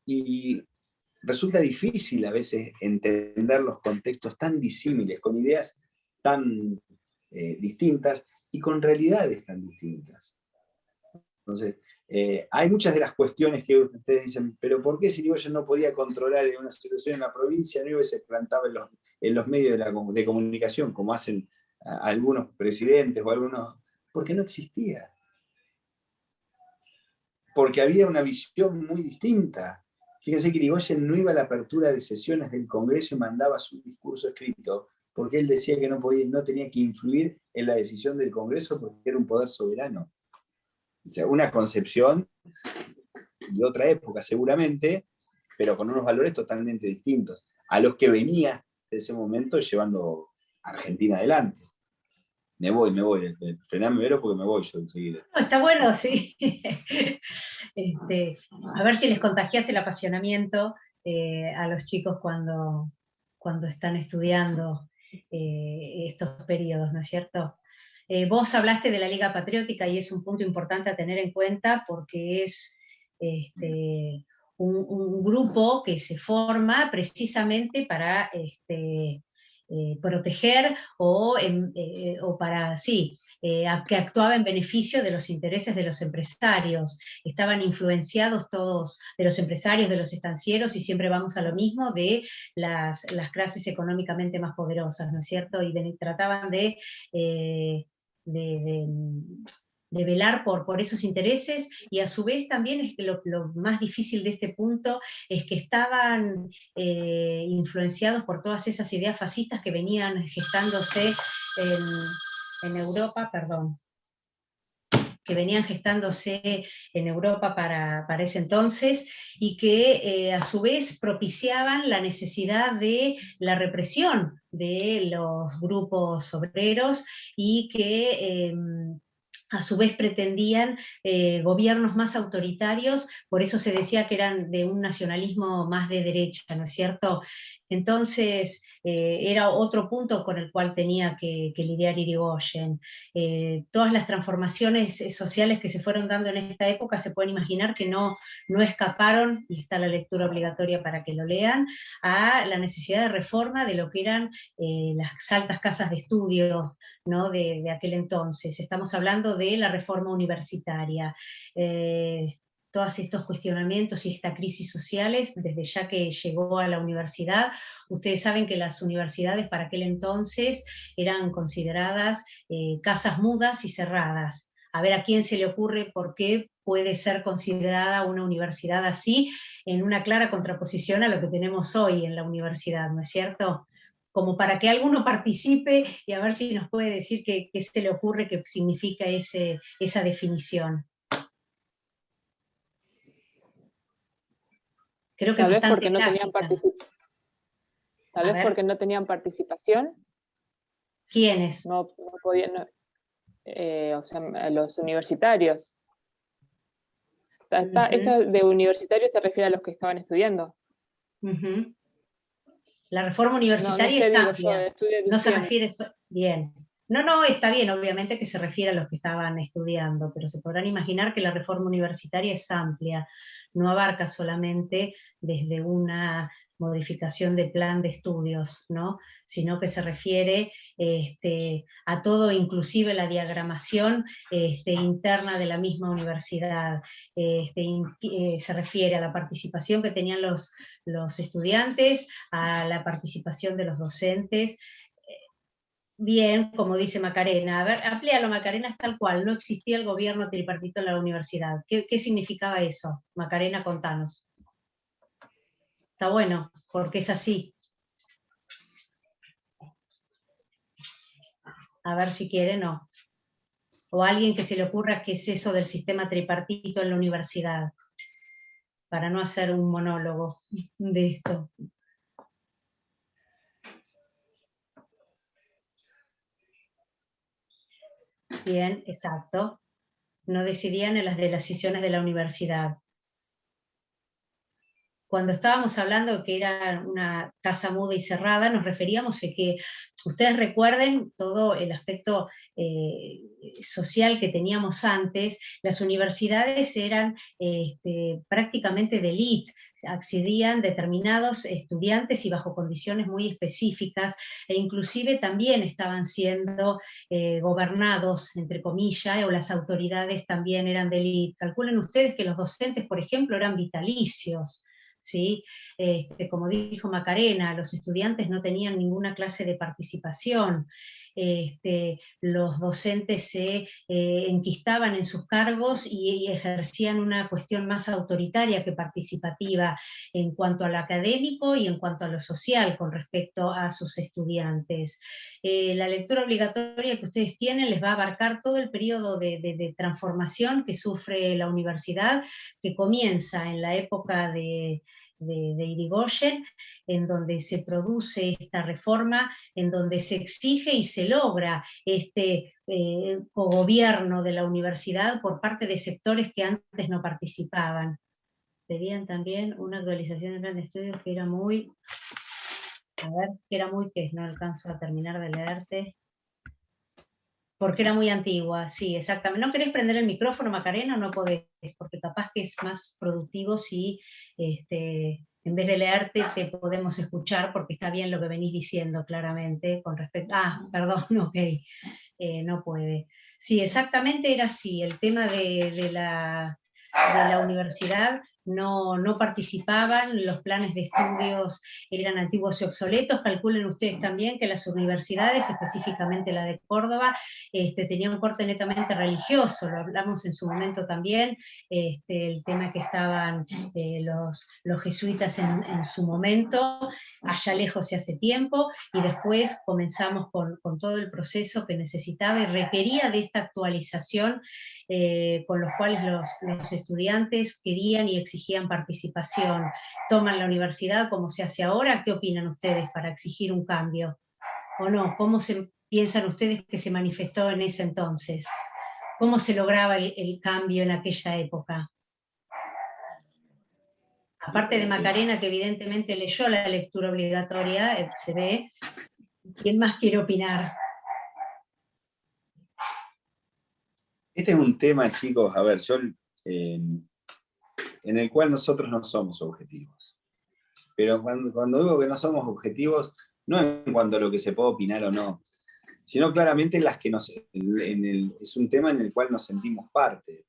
S5: Y resulta difícil a veces entender los contextos tan disímiles, con ideas tan distintas y con realidades tan distintas. Entonces, hay muchas de las cuestiones que ustedes dicen, pero ¿por qué si Irigoyen no podía controlar una situación en la provincia, no se plantaba en los medios de comunicación, como hacen algunos presidentes o algunos? Porque no existía. Porque había una visión muy distinta. Fíjense que Irigoyen no iba a la apertura de sesiones del Congreso y mandaba su discurso escrito, porque él decía que no tenía que influir en la decisión del Congreso porque era un poder soberano. O sea, una concepción de otra época seguramente, pero con unos valores totalmente distintos, a los que venía de ese momento llevando Argentina adelante. Me voy. Frename, Vero, porque me voy yo enseguida.
S1: No, está bueno, sí. A ver si les contagias el apasionamiento a los chicos cuando están estudiando estos periodos, ¿no es cierto? Vos hablaste de la Liga Patriótica y es un punto importante a tener en cuenta porque es un grupo que se forma precisamente para proteger o para, sí, que actuaba en beneficio de los intereses de los empresarios. Estaban influenciados todos de los empresarios, de los estancieros, y siempre vamos a lo mismo, de las clases económicamente más poderosas, ¿no es cierto? Y trataban de velar por esos intereses, y a su vez también es que lo más difícil de este punto es que estaban influenciados por todas esas ideas fascistas que venían gestándose en Europa, para ese entonces, y que a su vez propiciaban la necesidad de la represión de los grupos obreros, y que a su vez pretendían gobiernos más autoritarios, por eso se decía que eran de un nacionalismo más de derecha, ¿no es cierto? Entonces, era otro punto con el cual tenía que lidiar Irigoyen. Todas las transformaciones sociales que se fueron dando en esta época, se pueden imaginar que no escaparon, y está la lectura obligatoria para que lo lean, a la necesidad de reforma de lo que eran las altas casas de estudios, ¿no? de aquel entonces. Estamos hablando de la reforma universitaria. Todos estos cuestionamientos y estas crisis sociales, desde ya que llegó a la universidad. Ustedes saben que las universidades para aquel entonces eran consideradas casas mudas y cerradas. A ver a quién se le ocurre por qué puede ser considerada una universidad así, en una clara contraposición a lo que tenemos hoy en la universidad, ¿no es cierto? Como para que alguno participe y a ver si nos puede decir qué se le ocurre, qué significa esa definición. Creo que
S2: Tal vez
S1: bastante
S2: porque no tenían
S1: gráfica.
S2: Tal vez porque no tenían participación.
S1: ¿Quiénes?
S2: No podían, o sea, los universitarios. Esto de universitarios se refiere a los que estaban estudiando.
S1: La reforma universitaria es amplia, no se refiere bien. No, está bien, obviamente que se refiere a los que estaban estudiando, pero se podrán imaginar que la reforma universitaria es amplia, no abarca solamente desde una modificación de plan de estudios, ¿no? Sino que se refiere a todo, inclusive la diagramación interna de la misma universidad. Se refiere a la participación que tenían los estudiantes, a la participación de los docentes. Bien, como dice Macarena. A ver, amplíalo, Macarena, es tal cual. No existía el gobierno tripartito en la universidad. ¿Qué significaba eso? Macarena, contanos. Está bueno, porque es así. A ver si quiere, no. O a alguien que se le ocurra qué es eso del sistema tripartito en la universidad, para no hacer un monólogo de esto. Bien, exacto. No decidían en las decisiones de la universidad. Cuando estábamos hablando que era una casa muda y cerrada, nos referíamos a que ustedes recuerden todo el aspecto social que teníamos antes. Las universidades eran prácticamente de élite, accedían determinados estudiantes y bajo condiciones muy específicas, e inclusive también estaban siendo gobernados, entre comillas, o las autoridades también eran de élite. Calculen ustedes que los docentes, por ejemplo, eran vitalicios. ¿Sí? Como dijo Macarena, los estudiantes no tenían ninguna clase de participación. Los docentes se enquistaban en sus cargos y ejercían una cuestión más autoritaria que participativa en cuanto a lo académico y en cuanto a lo social con respecto a sus estudiantes. La lectura obligatoria que ustedes tienen les va a abarcar todo el periodo de transformación que sufre la universidad, que comienza en la época de de Irigoyen, en donde se produce esta reforma, en donde se exige y se logra este cogobierno de la universidad por parte de sectores que antes no participaban. Pedían también una actualización del plan de estudios que era muy, que no alcanzo a terminar de leerte. Porque era muy antigua, sí, exactamente. ¿No querés prender el micrófono, Macarena, o no podés? Porque capaz que es más productivo si en vez de leerte te podemos escuchar, porque está bien lo que venís diciendo claramente con respecto... Ah, perdón, ok, no puede. Sí, exactamente era así, el tema de la universidad. No participaban, los planes de estudios eran antiguos y obsoletos. Calculen ustedes también que las universidades, específicamente la de Córdoba, tenía un corte netamente religioso, lo hablamos en su momento también, el tema que estaban los jesuitas en su momento, allá lejos y hace tiempo, y después comenzamos con todo el proceso que necesitaba y requería de esta actualización, con los cuales los estudiantes querían y exigían participación. Toman la universidad como se hace ahora. ¿Qué opinan ustedes para exigir un cambio? ¿O no? ¿Cómo piensan ustedes que se manifestó en ese entonces? ¿Cómo se lograba el cambio en aquella época? Aparte de Macarena, que evidentemente leyó la lectura obligatoria, se ve, ¿quién más quiere opinar?
S5: Este es un tema, chicos, a ver, en el cual nosotros no somos objetivos. Pero cuando digo que no somos objetivos, no en cuanto a lo que se puede opinar o no, sino claramente es un tema en el cual nos sentimos parte.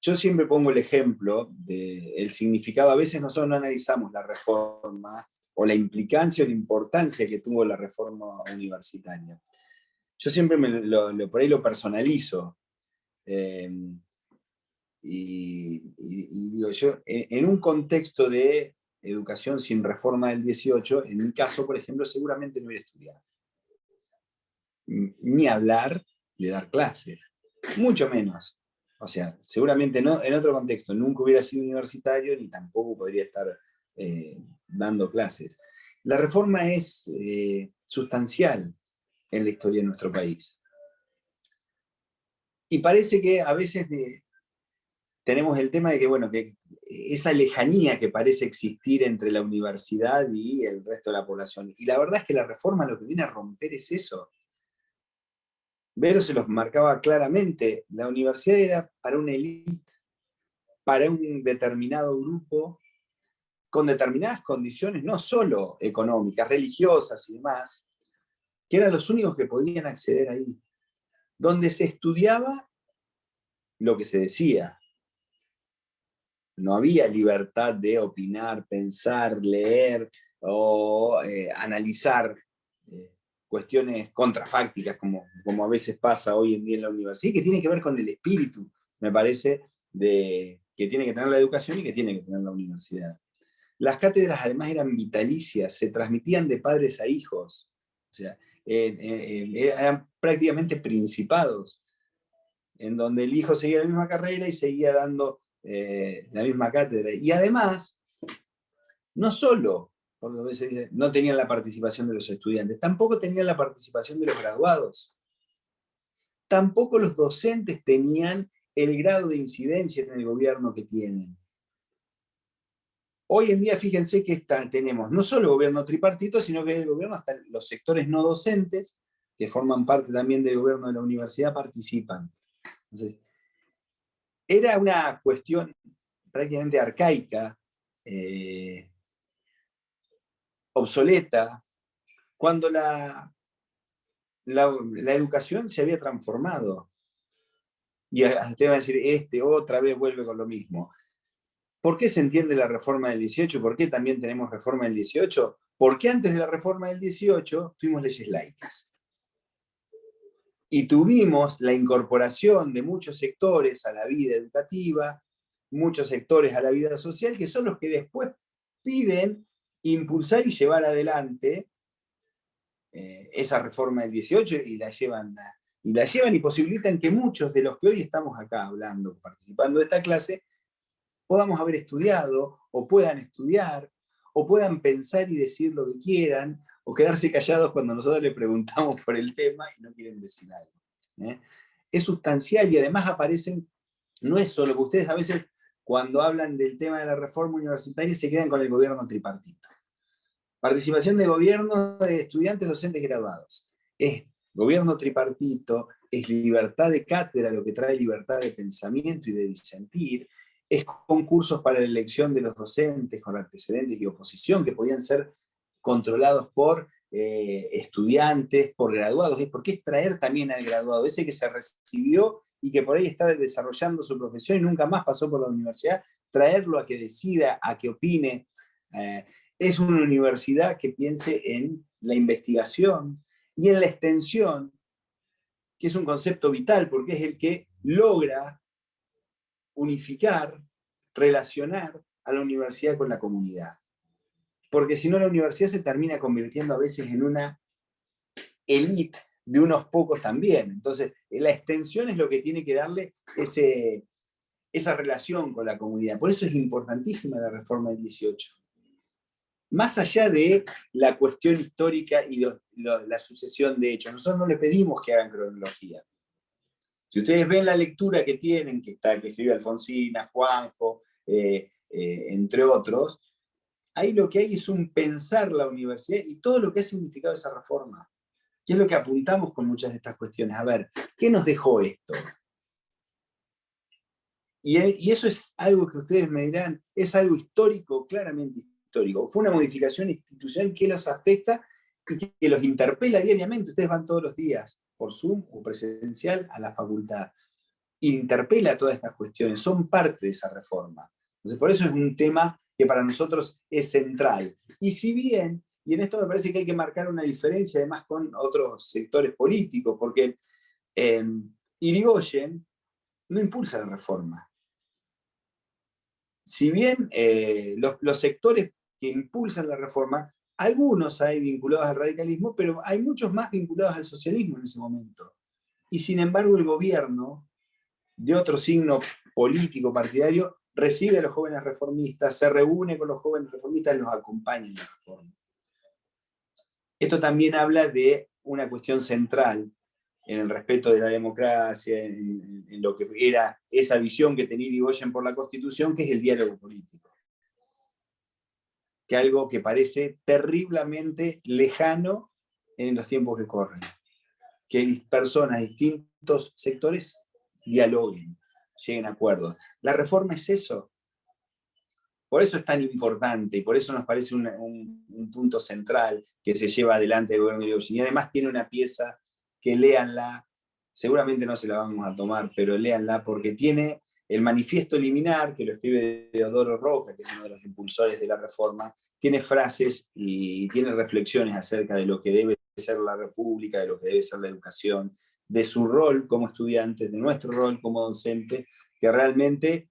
S5: Yo siempre pongo el ejemplo del significado. A veces nosotros no analizamos la reforma o la implicancia o la importancia que tuvo la reforma universitaria. Yo siempre por ahí lo personalizo. Y digo yo, en un contexto de educación sin reforma del 18, en mi caso, por ejemplo, seguramente no hubiera estudiado. Ni hablar de dar clases, mucho menos. O sea, seguramente no, en otro contexto nunca hubiera sido universitario ni tampoco podría estar dando clases. La reforma es sustancial en la historia de nuestro país. Y parece que a veces tenemos el tema de que, bueno, que esa lejanía que parece existir entre la universidad y el resto de la población. Y la verdad es que la reforma lo que viene a romper es eso. Vero se los marcaba claramente, la universidad era para una élite, para un determinado grupo, con determinadas condiciones, no solo económicas, religiosas y demás, que eran los únicos que podían acceder ahí, donde se estudiaba lo que se decía. No había libertad de opinar, pensar, leer o analizar cuestiones contrafácticas, como a veces pasa hoy en día en la universidad, que tiene que ver con el espíritu, me parece, que tiene que tener la educación y que tiene que tener la universidad. Las cátedras además eran vitalicias, se transmitían de padres a hijos, o sea, eran prácticamente principados, en donde el hijo seguía la misma carrera y seguía dando la misma cátedra. Y además, no solo, porque a veces dice, no tenían la participación de los estudiantes, tampoco tenían la participación de los graduados. Tampoco los docentes tenían el grado de incidencia en el gobierno que tienen. Hoy en día, fíjense que tenemos no solo el gobierno tripartito, sino que el gobierno, hasta los sectores no docentes, que forman parte también del gobierno de la universidad, participan. Entonces, era una cuestión prácticamente arcaica, obsoleta, cuando la educación se había transformado. Y usted va a decir, otra vez vuelve con lo mismo. ¿Por qué se entiende la reforma del 18? ¿Por qué también tenemos reforma del 18? Porque antes de la reforma del 18 tuvimos leyes laicas. Y tuvimos la incorporación de muchos sectores a la vida educativa, muchos sectores a la vida social, que son los que después piden impulsar y llevar adelante esa reforma del 18 y la llevan y posibilitan que muchos de los que hoy estamos acá hablando, participando de esta clase, podamos haber estudiado, o puedan estudiar, o puedan pensar y decir lo que quieran, o quedarse callados cuando nosotros les preguntamos por el tema y no quieren decir algo. Es sustancial y además aparecen, no es solo que ustedes a veces cuando hablan del tema de la reforma universitaria se quedan con el gobierno tripartito. Participación de gobierno de estudiantes, docentes, graduados. Es gobierno tripartito, es libertad de cátedra, lo que trae libertad de pensamiento y de disentir, es concursos para la elección de los docentes con antecedentes y oposición que podían ser controlados por estudiantes, por graduados, porque es traer también al graduado, ese que se recibió y que por ahí está desarrollando su profesión y nunca más pasó por la universidad, traerlo a que decida, a que opine. Es una universidad que piense en la investigación y en la extensión, que es un concepto vital porque es el que logra unificar, relacionar a la universidad con la comunidad. Porque si no, la universidad se termina convirtiendo a veces en una élite de unos pocos también. Entonces, la extensión es lo que tiene que darle esa relación con la comunidad. Por eso es importantísima la reforma del 18. Más allá de la cuestión histórica y la sucesión de hechos, nosotros no le pedimos que hagan cronología. Si ustedes ven la lectura que tienen, que escribe Alfonsina, Juanjo, entre otros, ahí lo que hay es un pensar la universidad y todo lo que ha significado esa reforma. ¿Qué es lo que apuntamos con muchas de estas cuestiones? A ver, ¿qué nos dejó esto? Y eso es algo que ustedes me dirán, es algo histórico, claramente histórico. Fue una modificación institucional que los afecta, que los interpela diariamente. Ustedes van todos los días, por Zoom o presencial, a la facultad. Interpela todas estas cuestiones, son parte de esa reforma. Entonces, por eso es un tema que para nosotros es central. Y si bien, y en esto me parece que hay que marcar una diferencia además con otros sectores políticos, porque Irigoyen no impulsa la reforma. Si bien los sectores que impulsan la reforma, algunos hay vinculados al radicalismo, pero hay muchos más vinculados al socialismo en ese momento. Y sin embargo el gobierno, de otro signo político, partidario, recibe a los jóvenes reformistas, se reúne con los jóvenes reformistas y los acompaña en la reforma. Esto también habla de una cuestión central en el respeto de la democracia, en lo que era esa visión que tenía Irigoyen por la Constitución, que es el diálogo político. Que algo que parece terriblemente lejano en los tiempos que corren. Que personas de distintos sectores dialoguen, lleguen a acuerdos. La reforma es eso. Por eso es tan importante y por eso nos parece un punto central que se lleva adelante el gobierno de Irigoyen. Y además tiene una pieza que léanla, seguramente no se la vamos a tomar, pero léanla porque tiene el manifiesto liminar, que lo escribe Deodoro Roca, que es uno de los impulsores de la reforma, tiene frases y tiene reflexiones acerca de lo que debe ser la república, de lo que debe ser la educación, de su rol como estudiantes, de nuestro rol como docentes, que realmente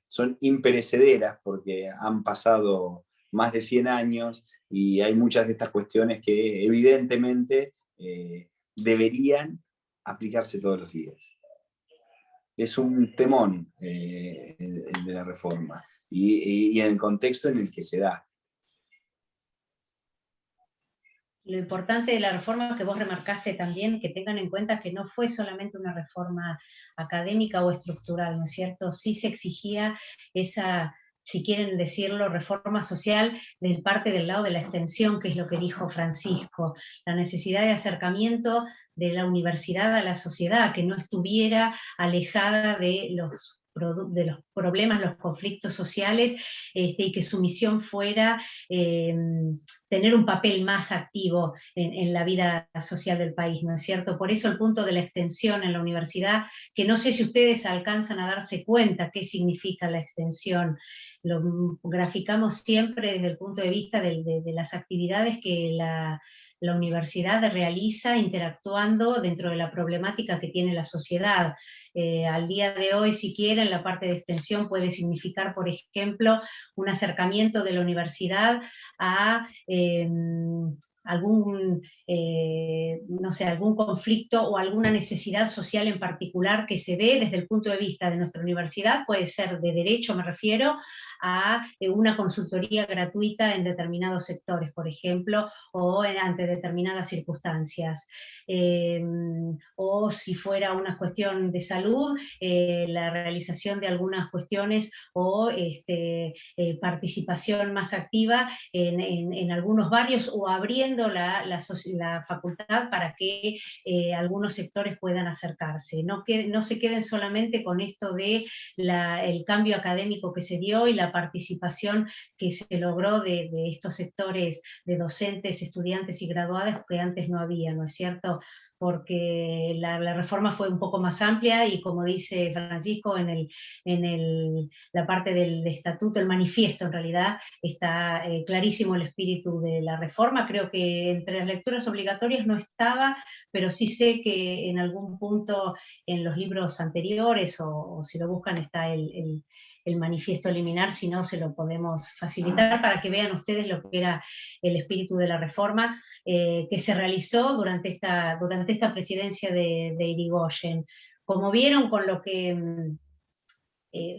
S5: son imperecederas porque han pasado más de 100 años y hay muchas de estas cuestiones que evidentemente deberían aplicarse todos los días. Es un temón el de la reforma y en el contexto en el que se da.
S1: Lo importante de la reforma que vos remarcaste también, que tengan en cuenta que no fue solamente una reforma académica o estructural, ¿no es cierto? Sí se exigía esa, si quieren decirlo, reforma social del parte del lado de la extensión, que es lo que dijo Francisco, la necesidad de acercamiento de la universidad a la sociedad, que no estuviera alejada de los problemas, los conflictos sociales, y que su misión fuera tener un papel más activo en la vida social del país, ¿no es cierto? Por eso el punto de la extensión en la universidad, que no sé si ustedes alcanzan a darse cuenta qué significa la extensión. Lo graficamos siempre desde el punto de vista de las actividades que la universidad realiza interactuando dentro de la problemática que tiene la sociedad. Al día de hoy, si quieren, la parte de extensión puede significar, por ejemplo, un acercamiento de la universidad a algún no sé, algún conflicto o alguna necesidad social en particular que se ve desde el punto de vista de nuestra universidad, puede ser de derecho, me refiero, a una consultoría gratuita en determinados sectores, por ejemplo, o ante determinadas circunstancias. O si fuera una cuestión de salud, la realización de algunas cuestiones o participación más activa en algunos barrios, o abriendo la facultad para que algunos sectores puedan acercarse. No se queden solamente con esto de el cambio académico que se dio y la participación que se logró de estos sectores de docentes, estudiantes y graduados que antes no había, ¿no es cierto? Porque la reforma fue un poco más amplia y, como dice Francisco, la parte del estatuto, el manifiesto en realidad, está clarísimo el espíritu de la reforma. Creo que entre las lecturas obligatorias no estaba, pero sí sé que en algún punto en los libros anteriores, o si lo buscan, está el manifiesto liminar, si no se lo podemos facilitar para que vean ustedes lo que era el espíritu de la reforma que se realizó durante esta presidencia de Irigoyen. Como vieron, con lo que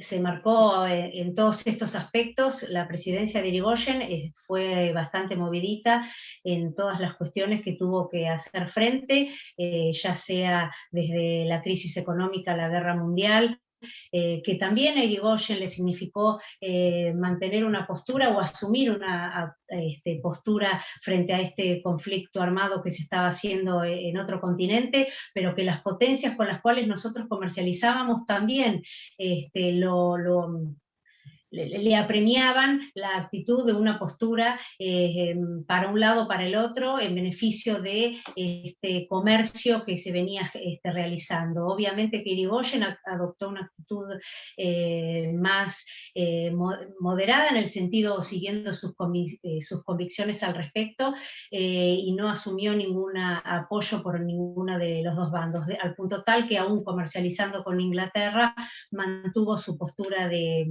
S1: se marcó en todos estos aspectos, la presidencia de Irigoyen fue bastante movidita en todas las cuestiones que tuvo que hacer frente, ya sea desde la crisis económica, la guerra mundial, que también a Irigoyen le significó mantener una postura o asumir una postura frente a este conflicto armado que se estaba haciendo en otro continente, pero que las potencias con las cuales nosotros comercializábamos también le apremiaban la actitud de una postura para un lado o para el otro, en beneficio de este comercio que se venía realizando. Obviamente que Irigoyen adoptó una actitud más moderada, en el sentido siguiendo sus convicciones al respecto, y no asumió ningún apoyo por ninguno de los dos bandos, al punto tal que, aún comercializando con Inglaterra, mantuvo su postura de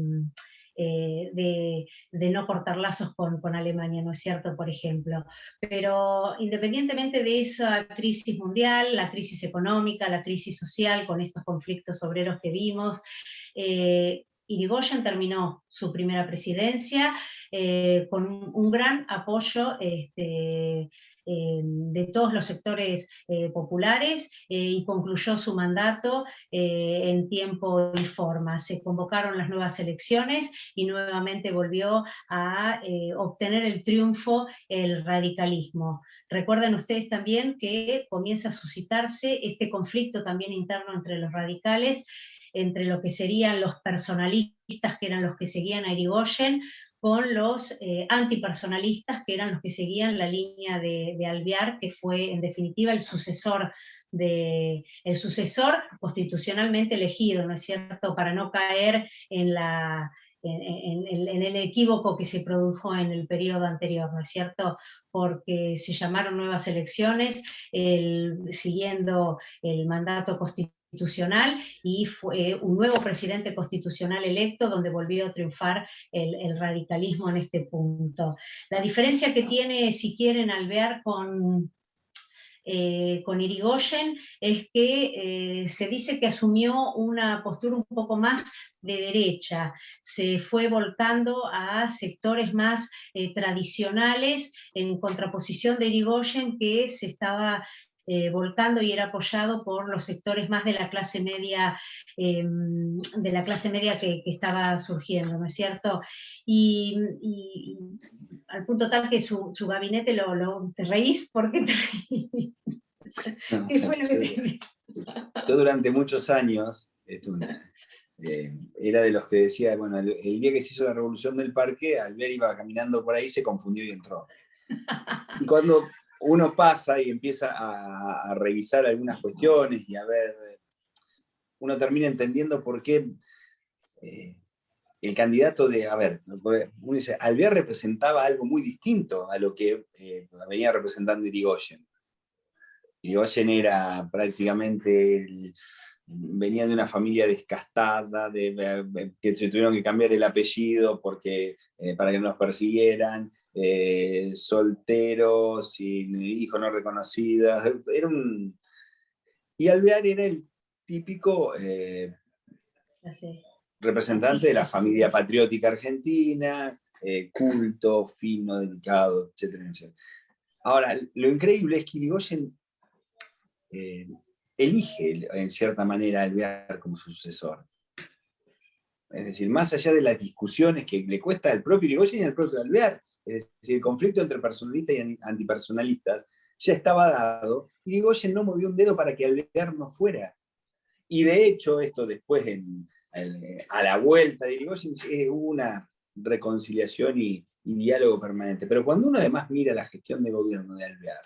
S1: no cortar lazos con Alemania, ¿no es cierto?, por ejemplo. Pero independientemente de esa crisis mundial, la crisis económica, la crisis social, con estos conflictos obreros que vimos, Irigoyen terminó su primera presidencia con un gran apoyo de todos los sectores populares, y concluyó su mandato en tiempo y forma. Se convocaron las nuevas elecciones y nuevamente volvió a obtener el triunfo el radicalismo. Recuerden ustedes también que comienza a suscitarse este conflicto también interno entre los radicales, entre lo que serían los personalistas, que eran los que seguían a Irigoyen, con los antipersonalistas, que eran los que seguían la línea de Alvear, que fue en definitiva el sucesor constitucionalmente elegido, ¿no es cierto?, para no caer en el equívoco que se produjo en el periodo anterior, ¿no es cierto?, porque se llamaron nuevas elecciones siguiendo el mandato constitucional, y fue un nuevo presidente constitucional electo, donde volvió a triunfar el radicalismo en este punto. La diferencia que tiene, si quieren, Alvear con Irigoyen es que se dice que asumió una postura un poco más de derecha, se fue volcando a sectores más tradicionales, en contraposición de Irigoyen, que se estaba volcando y era apoyado por los sectores más de la clase media, que estaba surgiendo, ¿no es cierto? Y al punto tal que su gabinete ¿te reís? ¿Por qué te reís?
S5: No,
S1: ¿Qué fue lo que te...
S5: yo durante muchos años era de los que decía, bueno, el día que se hizo la revolución del parque, Alvear iba caminando por ahí, se confundió y entró. Y cuando uno pasa y empieza a revisar algunas cuestiones y a ver, uno termina entendiendo por qué el candidato uno dice, Alvear representaba algo muy distinto a lo que venía representando Irigoyen. Irigoyen era prácticamente, venía de una familia descastada, que se tuvieron que cambiar el apellido para que no los persiguieran, solteros, sin hijos no reconocidos. Y Alvear era el típico representante de la familia patriótica argentina, culto, fino, delicado, etcétera, etcétera. Ahora, lo increíble es que Irigoyen elige, en cierta manera, a Alvear como su sucesor. Es decir, más allá de las discusiones que le cuesta al propio Irigoyen y al propio Alvear, es decir, el conflicto entre personalistas y antipersonalistas ya estaba dado, Irigoyen no movió un dedo para que Alvear no fuera. Y de hecho, esto después, a la vuelta de Irigoyen, hubo una reconciliación y diálogo permanente. Pero cuando uno además mira la gestión de gobierno de Alvear,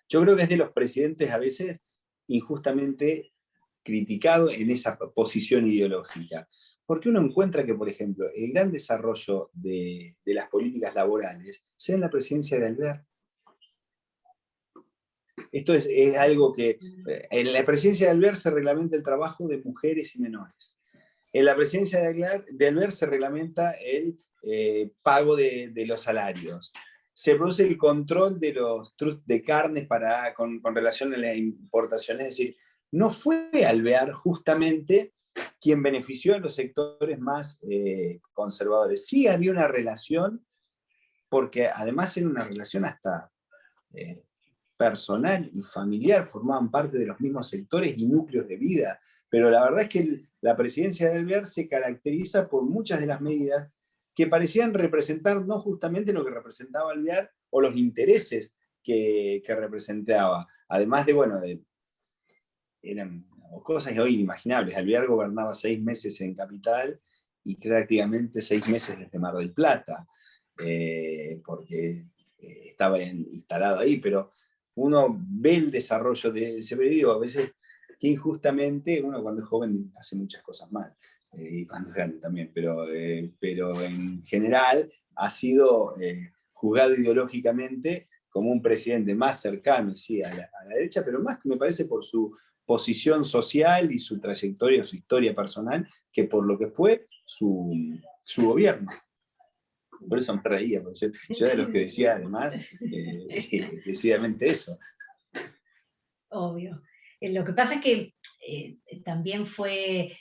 S5: yo creo que es de los presidentes a veces injustamente criticado en esa posición ideológica. Porque uno encuentra que, por ejemplo, el gran desarrollo de las políticas laborales se da en la presidencia de Alvear. Esto es algo que en la presidencia de Alvear se reglamenta el trabajo de mujeres y menores. En la presidencia de Alvear se reglamenta el pago de los salarios. Se produce el control de los trusts de carnes con relación a la importación. Es decir, no fue Alvear justamente quien benefició a los sectores más conservadores. Sí había una relación, porque además era una relación hasta personal y familiar, formaban parte de los mismos sectores y núcleos de vida. Pero la verdad es que la presidencia de Alvear se caracteriza por muchas de las medidas que parecían representar no justamente lo que representaba Alvear o los intereses que representaba. Además de, bueno, eran cosas hoy inimaginables. Alvear gobernaba 6 meses en Capital y prácticamente 6 meses desde Mar del Plata, porque estaba instalado ahí, pero uno ve el desarrollo de ese periodo, a veces que injustamente, uno cuando es joven hace muchas cosas mal, y cuando es grande también, pero en general ha sido juzgado ideológicamente como un presidente más cercano, sí, a la derecha, pero más me parece por su posición social y su trayectoria, su historia personal, que por lo que fue su gobierno. Por eso me reía, porque yo de los que decía además decididamente eso.
S1: Obvio. Lo que pasa es que también fue,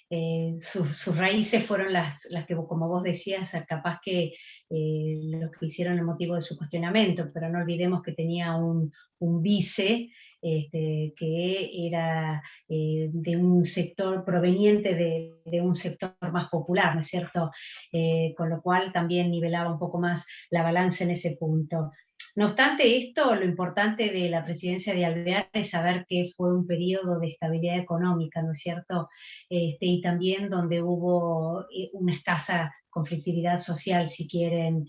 S1: sus raíces fueron las que, como vos decías, capaz que lo que hicieron el motivo de su cuestionamiento, pero no olvidemos que tenía un vice que era de un sector proveniente de un sector más popular, ¿no es cierto? Con lo cual también nivelaba un poco más la balanza en ese punto. No obstante esto, lo importante de la presidencia de Alvear es saber que fue un periodo de estabilidad económica, ¿no es cierto? Y también donde hubo una escasa conflictividad social, si quieren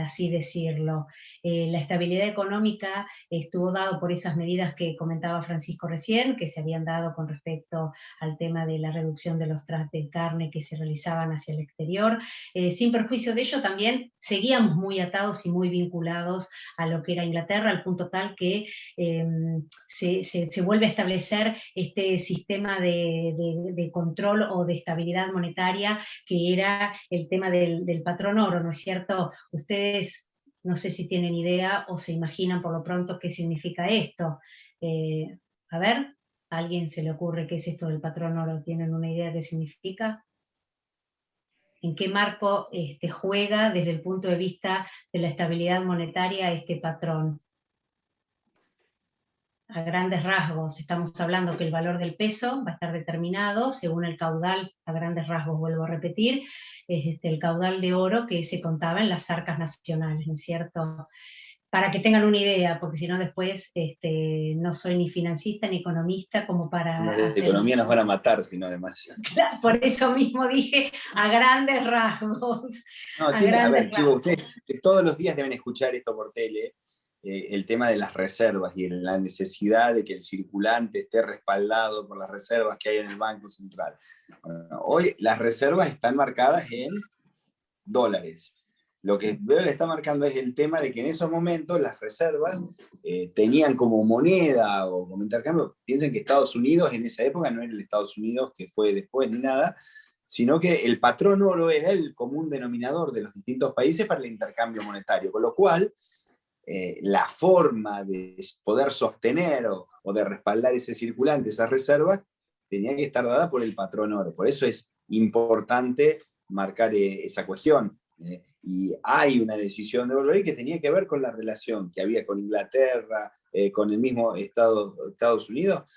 S1: así decirlo. La estabilidad económica estuvo dado por esas medidas que comentaba Francisco recién, que se habían dado con respecto al tema de la reducción de los trastes de carne que se realizaban hacia el exterior. Sin perjuicio de ello, también seguíamos muy atados y muy vinculados a lo que era Inglaterra, al punto tal que se vuelve a establecer este sistema de control o de estabilidad monetaria, que era el tema del patrón oro, ¿no es cierto? Ustedes no sé si tienen idea o se imaginan por lo pronto qué significa esto. A ver, ¿a alguien se le ocurre qué es esto del patrón oro? ¿Tienen una idea de qué significa? ¿En qué marco juega desde el punto de vista de la estabilidad monetaria este patrón? A grandes rasgos, estamos hablando que el valor del peso va a estar determinado según el caudal, a grandes rasgos vuelvo a repetir, es el caudal de oro que se contaba en las arcas nacionales, ¿no es cierto? Para que tengan una idea, porque si no después no soy ni financista ni economista como para...
S5: Los de economía nos van a matar, si no además.
S1: Claro, por eso mismo dije a grandes rasgos.
S5: No, a ver, chicos, ustedes que todos los días deben escuchar esto por tele, el tema de las reservas y la necesidad de que el circulante esté respaldado por las reservas que hay en el Banco Central. Bueno, hoy las reservas están marcadas en dólares. Lo que le está marcando es el tema de que en esos momentos las reservas tenían como moneda o como intercambio. Piensen que Estados Unidos en esa época no era el Estados Unidos que fue después ni nada, sino que el patrón oro era el común denominador de los distintos países para el intercambio monetario, con lo cual la forma de poder sostener o de respaldar ese circulante, esas reservas, tenía que estar dada por el patrón oro. Por eso es importante marcar esa cuestión. Y hay una decisión de Wolverine que tenía que ver con la relación que había con Inglaterra, con el mismo Estados Unidos,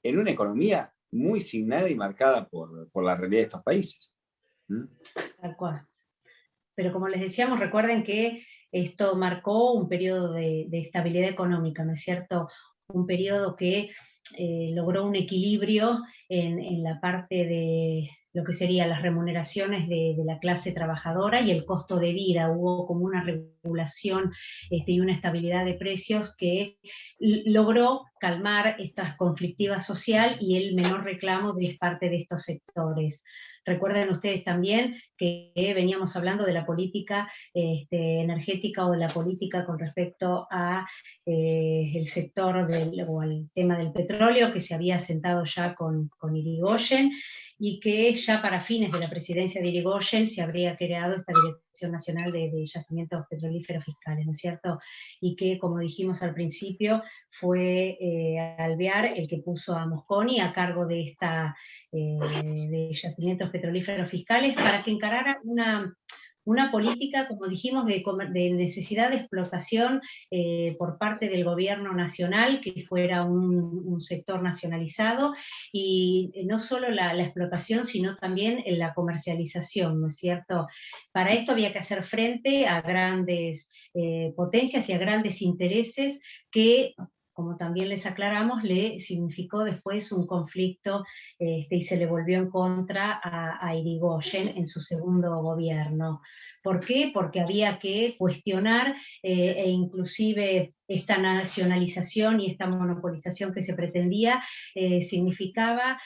S5: en una economía muy signada y marcada por la realidad de estos países.
S1: Tal cual. Pero como les decíamos, recuerden que esto marcó un periodo de estabilidad económica, ¿no es cierto? Un periodo que logró un equilibrio en la parte de lo que serían las remuneraciones de la clase trabajadora y el costo de vida. Hubo como una regulación y una estabilidad de precios que logró calmar esta conflictiva social y el menor reclamo de parte de estos sectores. Recuerden ustedes también que veníamos hablando de la política energética o de la política con respecto a el sector o al tema del petróleo que se había sentado ya con Irigoyen, y que ya para fines de la presidencia de Irigoyen se habría creado esta Dirección Nacional de Yacimientos Petrolíferos Fiscales, ¿no es cierto? Y que, como dijimos al principio, fue Alvear el que puso a Mosconi a cargo de esta de yacimientos petrolíferos fiscales para que encarara una política, como dijimos, de necesidad de explotación por parte del gobierno nacional, que fuera un sector nacionalizado, y no solo la explotación, sino también la comercialización, ¿no es cierto? Para esto había que hacer frente a grandes potencias y a grandes intereses que, como también les aclaramos, le significó después un conflicto y se le volvió en contra a Irigoyen en su segundo gobierno. ¿Por qué? Porque había que cuestionar e inclusive esta nacionalización y esta monopolización que se pretendía significaba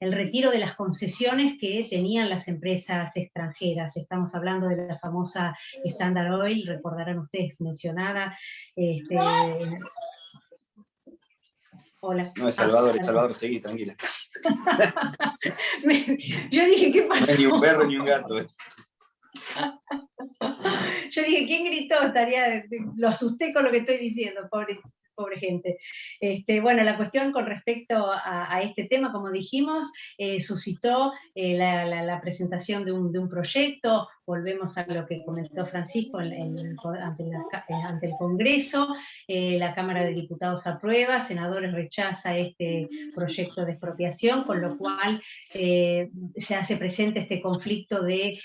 S1: el retiro de las concesiones que tenían las empresas extranjeras. Estamos hablando de la famosa Standard Oil, recordarán ustedes, mencionada. Hola.
S5: No, es Salvador, Salvador, seguí, tranquila.
S1: Yo dije, ¿qué pasó?
S5: No es ni un perro ni un gato.
S1: Yo dije, ¿quién gritó? Lo asusté con lo que estoy diciendo, pobre gente. Bueno, la cuestión con respecto a este tema, como dijimos, suscitó la presentación de un proyecto. Volvemos a lo que comentó Francisco ante el Congreso. La Cámara de Diputados aprueba, senadores rechaza este proyecto de expropiación, con lo cual se hace presente este conflicto de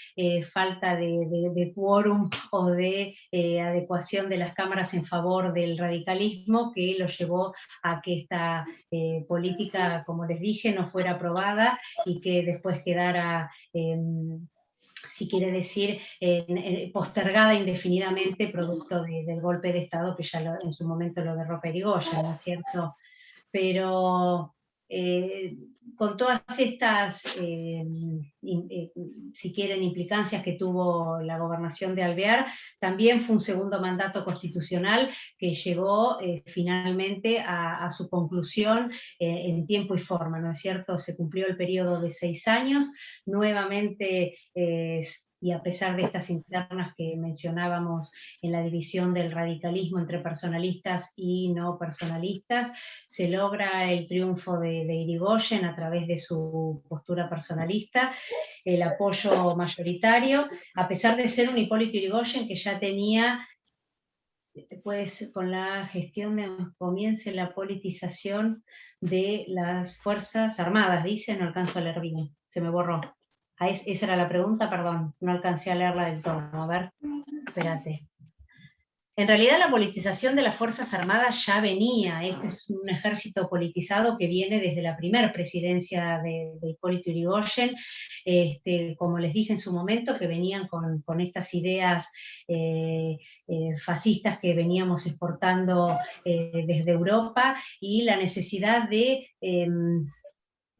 S1: falta de quórum o de adecuación de las cámaras en favor del radicalismo, que lo llevó a que esta política, como les dije, no fuera aprobada y que después quedara si quiere decir, postergada indefinidamente producto del golpe de Estado que ya en su momento lo derroca Irigoyen, ¿no es cierto? Pero con todas estas, si quieren, implicancias que tuvo la gobernación de Alvear, también fue un segundo mandato constitucional que llegó finalmente a su conclusión en tiempo y forma, ¿no es cierto? Se cumplió el periodo de 6 años, nuevamente y a pesar de estas internas que mencionábamos en la división del radicalismo entre personalistas y no personalistas, se logra el triunfo de Irigoyen a través de su postura personalista, el apoyo mayoritario, a pesar de ser un Hipólito Yrigoyen que ya tenía, pues con la gestión comience la politización de las Fuerzas Armadas, dice, no alcanzo a leer bien, se me borró. Esa era la pregunta, perdón, no alcancé a leerla del todo. A ver, espérate. En realidad la politización de las Fuerzas Armadas ya venía. Este es un ejército politizado que viene desde la primera presidencia de Hipólito Yrigoyen, como les dije en su momento, que venían con estas ideas fascistas que veníamos exportando desde Europa, y la necesidad de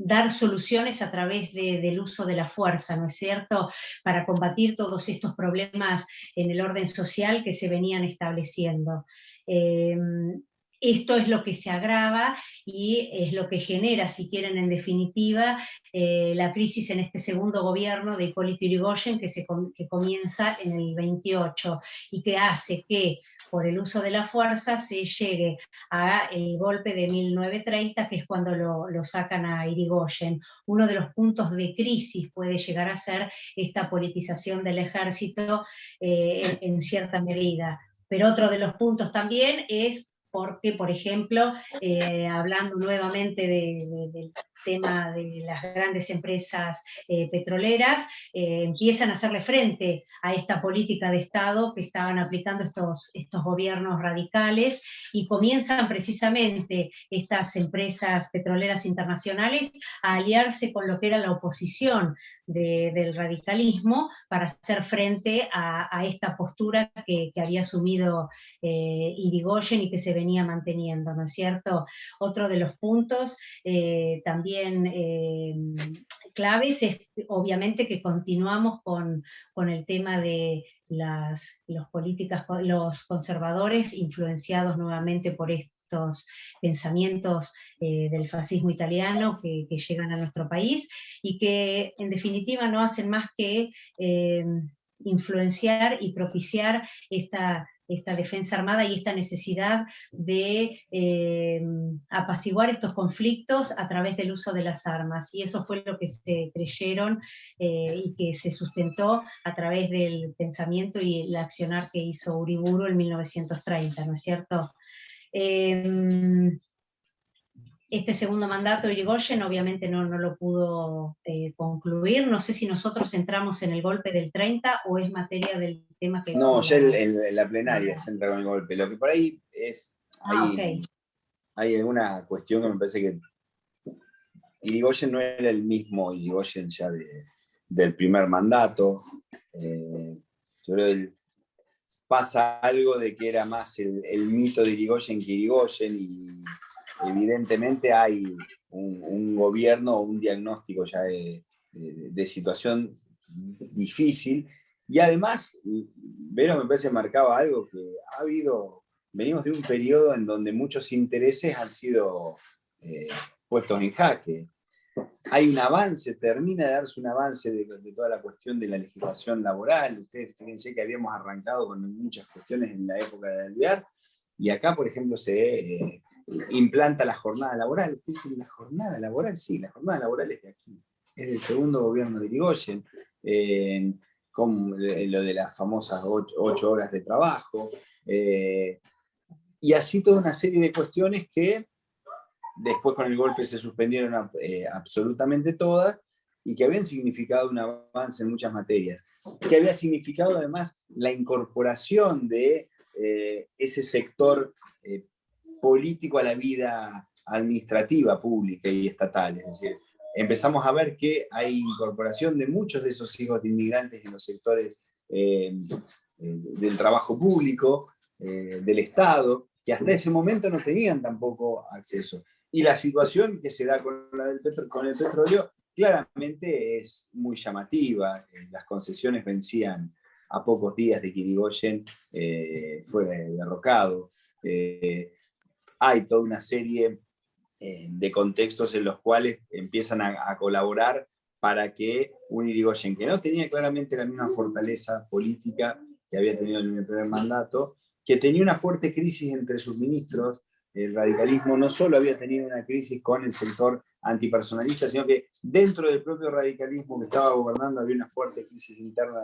S1: dar soluciones a través del uso de la fuerza, ¿no es cierto?, para combatir todos estos problemas en el orden social que se venían estableciendo. esto es lo que se agrava y es lo que genera, si quieren, en definitiva, la crisis en este segundo gobierno de Hipólito Yrigoyen que comienza en el 28 y que hace que por el uso de la fuerza se llegue al golpe de 1930, que es cuando lo sacan a Irigoyen. Uno de los puntos de crisis puede llegar a ser esta politización del ejército en cierta medida. Pero otro de los puntos también es porque, por ejemplo, hablando nuevamente del tema de las grandes empresas petroleras, empiezan a hacerle frente a esta política de Estado que estaban aplicando estos gobiernos radicales, y comienzan precisamente estas empresas petroleras internacionales a aliarse con lo que era la oposición del radicalismo para hacer frente a esta postura que había asumido Irigoyen y que se venía manteniendo, ¿no es cierto? Otro de los puntos también claves es obviamente que continuamos con el tema de los conservadores influenciados nuevamente por estos pensamientos del fascismo italiano que llegan a nuestro país y que en definitiva no hacen más que influenciar y propiciar esta defensa armada y esta necesidad de apaciguar estos conflictos a través del uso de las armas. Y eso fue lo que se creyeron y que se sustentó a través del pensamiento y el accionar que hizo Uriburu en 1930, ¿no es cierto? Este segundo mandato de Irigoyen obviamente no lo pudo concluir. No sé si nosotros entramos en el golpe del 30 o es materia del tema que...
S5: No, ya en la plenaria se entra con el golpe. Lo que por ahí es... Hay alguna cuestión que me parece que Irigoyen no era el mismo Irigoyen ya del primer mandato. Yo creo que pasa algo de que era más el mito de Irigoyen que Irigoyen, y evidentemente hay un gobierno o un diagnóstico ya de situación difícil, y además, Vero me parece marcaba algo que venimos de un periodo en donde muchos intereses han sido puestos en jaque. Hay un avance, termina de darse un avance de toda la cuestión de la legislación laboral. Ustedes fíjense que habíamos arrancado con muchas cuestiones en la época de Alvear, y acá, por ejemplo, se implanta la jornada laboral. Ustedes dicen, ¿la jornada laboral? Sí, la jornada laboral es de aquí. Es del segundo gobierno de Irigoyen, con lo de las famosas 8 horas de trabajo, y así toda una serie de cuestiones que después con el golpe se suspendieron absolutamente todas, y que habían significado un avance en muchas materias, que había significado además la incorporación de ese sector político a la vida administrativa, pública y estatal. Es decir, empezamos a ver que hay incorporación de muchos de esos hijos de inmigrantes en los sectores del trabajo público, del Estado, que hasta ese momento no tenían tampoco acceso. Y la situación que se da con el petróleo claramente es muy llamativa. Las concesiones vencían a pocos días de que Irigoyen fuera derrocado. Hay toda una serie de contextos en los cuales empiezan a colaborar para que un Irigoyen que no tenía claramente la misma fortaleza política que había tenido en el primer mandato, que tenía una fuerte crisis entre sus ministros. El radicalismo no solo había tenido una crisis con el sector antipersonalista, sino que dentro del propio radicalismo que estaba gobernando había una fuerte crisis interna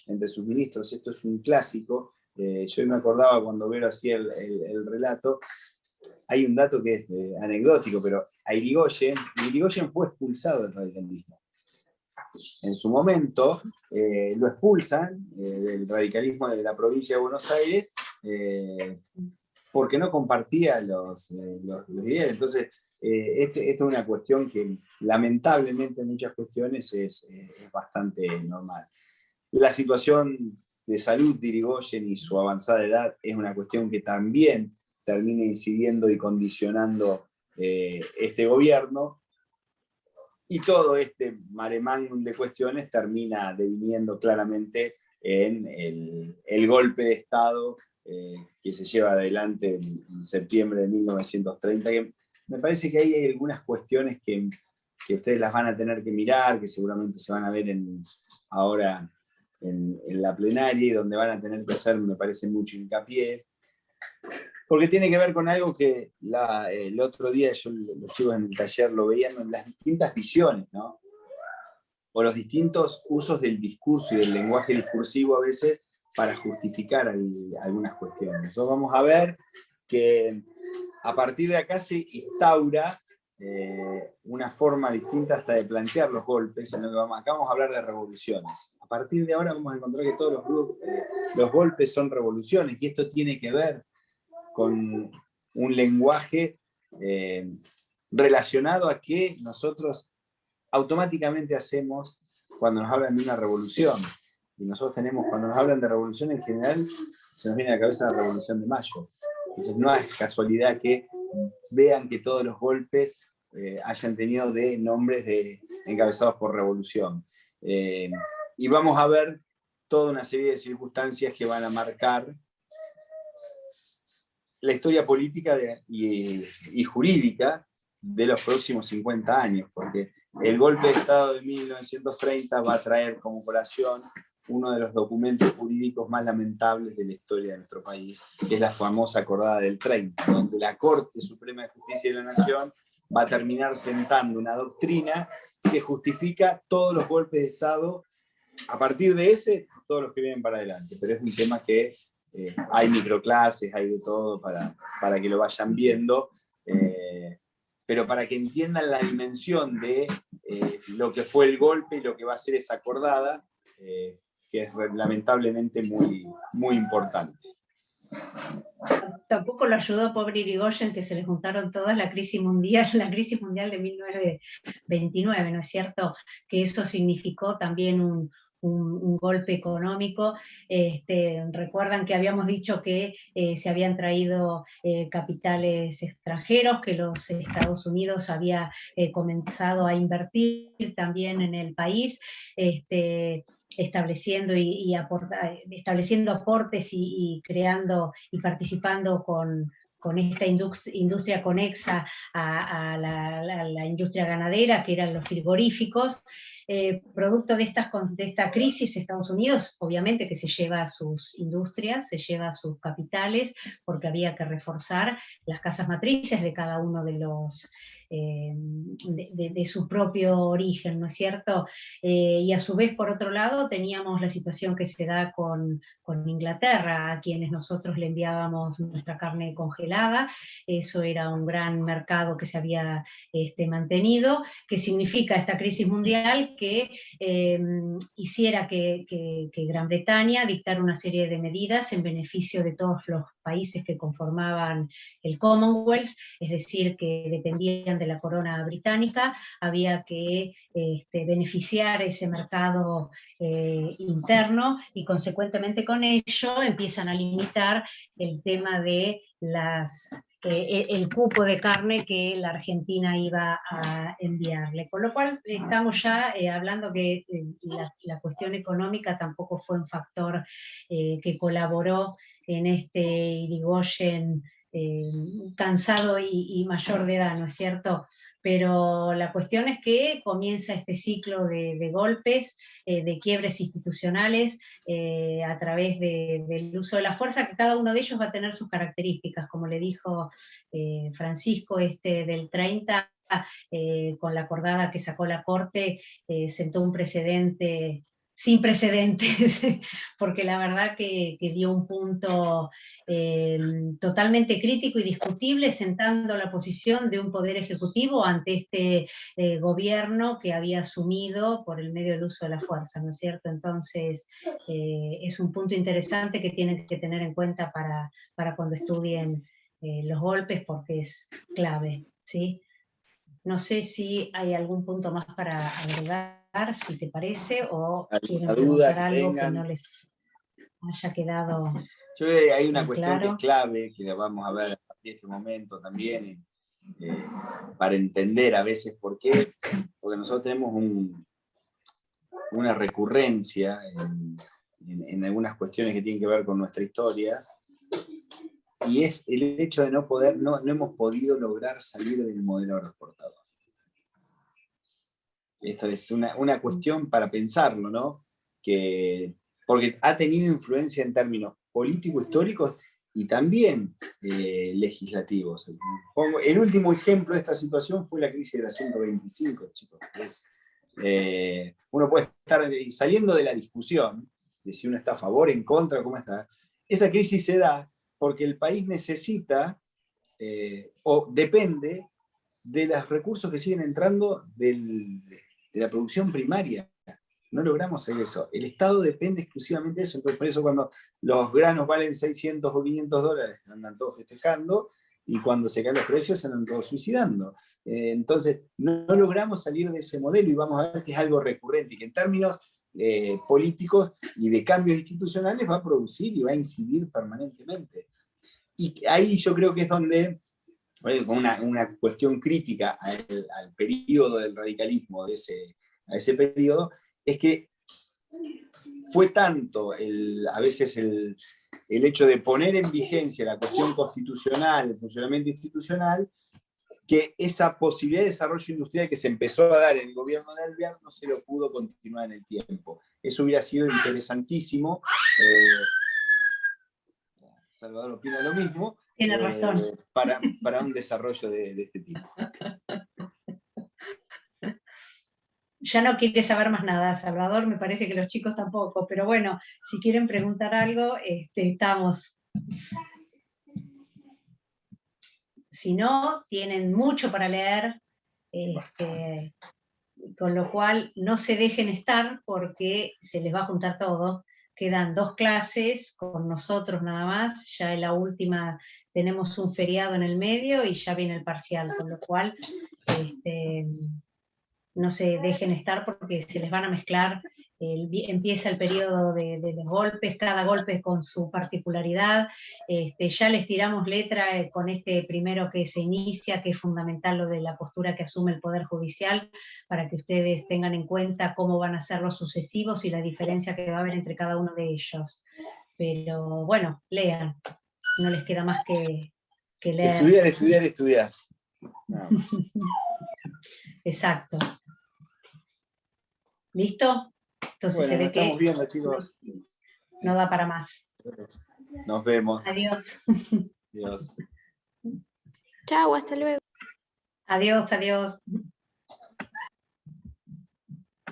S5: entre sus ministros. Esto es un clásico. Yo me acordaba cuando Vero hacía el relato. Hay un dato que es anecdótico, pero a Irigoyen fue expulsado del radicalismo. En su momento lo expulsan del radicalismo de la provincia de Buenos Aires porque no compartía los ideales. Entonces, esta es una cuestión que lamentablemente en muchas cuestiones es bastante normal. La situación de salud de Irigoyen y su avanzada edad es una cuestión que también termina incidiendo y condicionando este gobierno, y todo este maremágnum de cuestiones termina deviniendo claramente en el golpe de Estado que se lleva adelante en septiembre de 1930, que me parece que ahí hay algunas cuestiones que ustedes las van a tener que mirar, que seguramente se van a ver ahora en la plenaria, y donde van a tener que hacer, me parece, mucho hincapié, porque tiene que ver con algo que el otro día los chicos en el taller lo veían, en las distintas visiones, ¿no? O los distintos usos del discurso y del lenguaje discursivo a veces para justificar algunas cuestiones. Nosotros vamos a ver que a partir de acá se instaura una forma distinta hasta de plantear los golpes. Acá vamos a hablar de revoluciones. A partir de ahora vamos a encontrar que todos los golpes son revoluciones, y esto tiene que ver con un lenguaje relacionado a que nosotros automáticamente hacemos cuando nos hablan de una revolución. Y nosotros tenemos, cuando nos hablan de revolución en general, se nos viene a la cabeza la Revolución de Mayo. Entonces no es casualidad que vean que todos los golpes hayan tenido de nombres encabezados por revolución. Y vamos a ver toda una serie de circunstancias que van a marcar la historia política y jurídica de los próximos 50 años, porque el golpe de Estado de 1930 va a traer como colación uno de los documentos jurídicos más lamentables de la historia de nuestro país, que es la famosa Acordada del 30, donde la Corte Suprema de Justicia de la Nación va a terminar sentando una doctrina que justifica todos los golpes de Estado, a partir de ese, todos los que vienen para adelante. Pero es un tema que hay microclases, hay de todo para que lo vayan viendo, pero para que entiendan la dimensión de lo que fue el golpe y lo que va a ser esa acordada, que es lamentablemente muy, muy importante.
S1: Tampoco lo ayudó, pobre Irigoyen, que se le juntaron todas la crisis mundial de 1929, ¿no es cierto? Que eso significó también un golpe económico. Recuerdan que habíamos dicho que se habían traído capitales extranjeros, que los Estados Unidos había comenzado a invertir también en el país, estableciendo estableciendo aportes y creando y participando con esta industria conexa a la industria ganadera, que eran los frigoríficos. Producto de esta crisis, Estados Unidos, obviamente que se lleva sus industrias, se lleva sus capitales, porque había que reforzar las casas matrices de cada uno de los de su propio origen, ¿no es cierto? Y a su vez, por otro lado, teníamos la situación que se da con Inglaterra, a quienes nosotros le enviábamos nuestra carne congelada. Eso era un gran mercado que se había mantenido, que significa esta crisis mundial que hiciera que Gran Bretaña dictara una serie de medidas en beneficio de todos los países que conformaban el Commonwealth, es decir, que dependían de la corona británica. Había que beneficiar ese mercado interno, y consecuentemente con ello empiezan a limitar el tema de el cupo de carne que la Argentina iba a enviarle. Con lo cual estamos ya hablando que la cuestión económica tampoco fue un factor que colaboró en este Irigoyen cansado y mayor de edad, ¿no es cierto? Pero la cuestión es que comienza este ciclo de golpes, de quiebres institucionales, a través del uso de la fuerza, que cada uno de ellos va a tener sus características, como le dijo Francisco, del 30, con la acordada que sacó la Corte, sentó un precedente sin precedentes, porque la verdad que dio un punto totalmente crítico y discutible, sentando la posición de un poder ejecutivo ante este gobierno que había asumido por el medio del uso de la fuerza, ¿no es cierto? Entonces, es un punto interesante que tienen que tener en cuenta para cuando estudien los golpes, porque es clave, ¿sí? No sé si hay algún punto más para agregar, si te parece, o quieren preguntar algo que no les haya quedado.
S5: Yo creo que hay una cuestión
S1: claro,
S5: que es clave, que la vamos a ver a partir de este momento también, para entender a veces por qué, porque nosotros tenemos una recurrencia en algunas cuestiones que tienen que ver con nuestra historia, y es el hecho de no hemos podido lograr salir del modelo agroexportador. Esto es una cuestión para pensarlo, ¿no? Porque ha tenido influencia en términos político-históricos y también legislativos. El último ejemplo de esta situación fue la crisis de la 125, chicos. Uno puede estar saliendo de la discusión de si uno está a favor, en contra, cómo está. Esa crisis se da porque el país necesita o depende de los recursos que siguen entrando de la producción primaria. No logramos hacer eso. El Estado depende exclusivamente de eso. Entonces, por eso cuando los granos valen 600 o 500 dólares, andan todos festejando, y cuando se caen los precios, se andan todos suicidando. Entonces, no logramos salir de ese modelo, y vamos a ver que es algo recurrente, y que en términos políticos y de cambios institucionales va a producir y va a incidir permanentemente. Y ahí yo creo que es donde una cuestión crítica al periodo del radicalismo, a ese periodo, es que fue tanto a veces el hecho de poner en vigencia la cuestión constitucional, el funcionamiento institucional, que esa posibilidad de desarrollo industrial que se empezó a dar en el gobierno de Alvear no se lo pudo continuar en el tiempo. Eso hubiera sido interesantísimo. Salvador opina lo mismo.
S1: Tiene razón.
S5: Para un desarrollo de este tipo.
S1: Ya no quiere saber más nada, Salvador, me parece que los chicos tampoco, pero bueno, si quieren preguntar algo, estamos. Si no, tienen mucho para leer, con lo cual no se dejen estar porque se les va a juntar todo. Quedan 2 clases con nosotros nada más, ya en la última tenemos un feriado en el medio y ya viene el parcial, con lo cual no se dejen estar porque se les van a mezclar. Empieza el periodo de los golpes, cada golpe con su particularidad. Ya les tiramos letra con este primero que se inicia, que es fundamental lo de la postura que asume el Poder Judicial, para que ustedes tengan en cuenta cómo van a ser los sucesivos y la diferencia que va a haber entre cada uno de ellos. Pero bueno, lean, no les queda más que leer.
S5: Estudiar. Nada más.
S1: Exacto. ¿Listo? Entonces
S5: Bueno,
S1: se ve
S5: nos estamos
S1: que
S5: viendo, chicos.
S1: no da para más.
S5: Nos vemos.
S1: Adiós.
S5: Adiós.
S2: Chao, hasta luego.
S1: Adiós, adiós.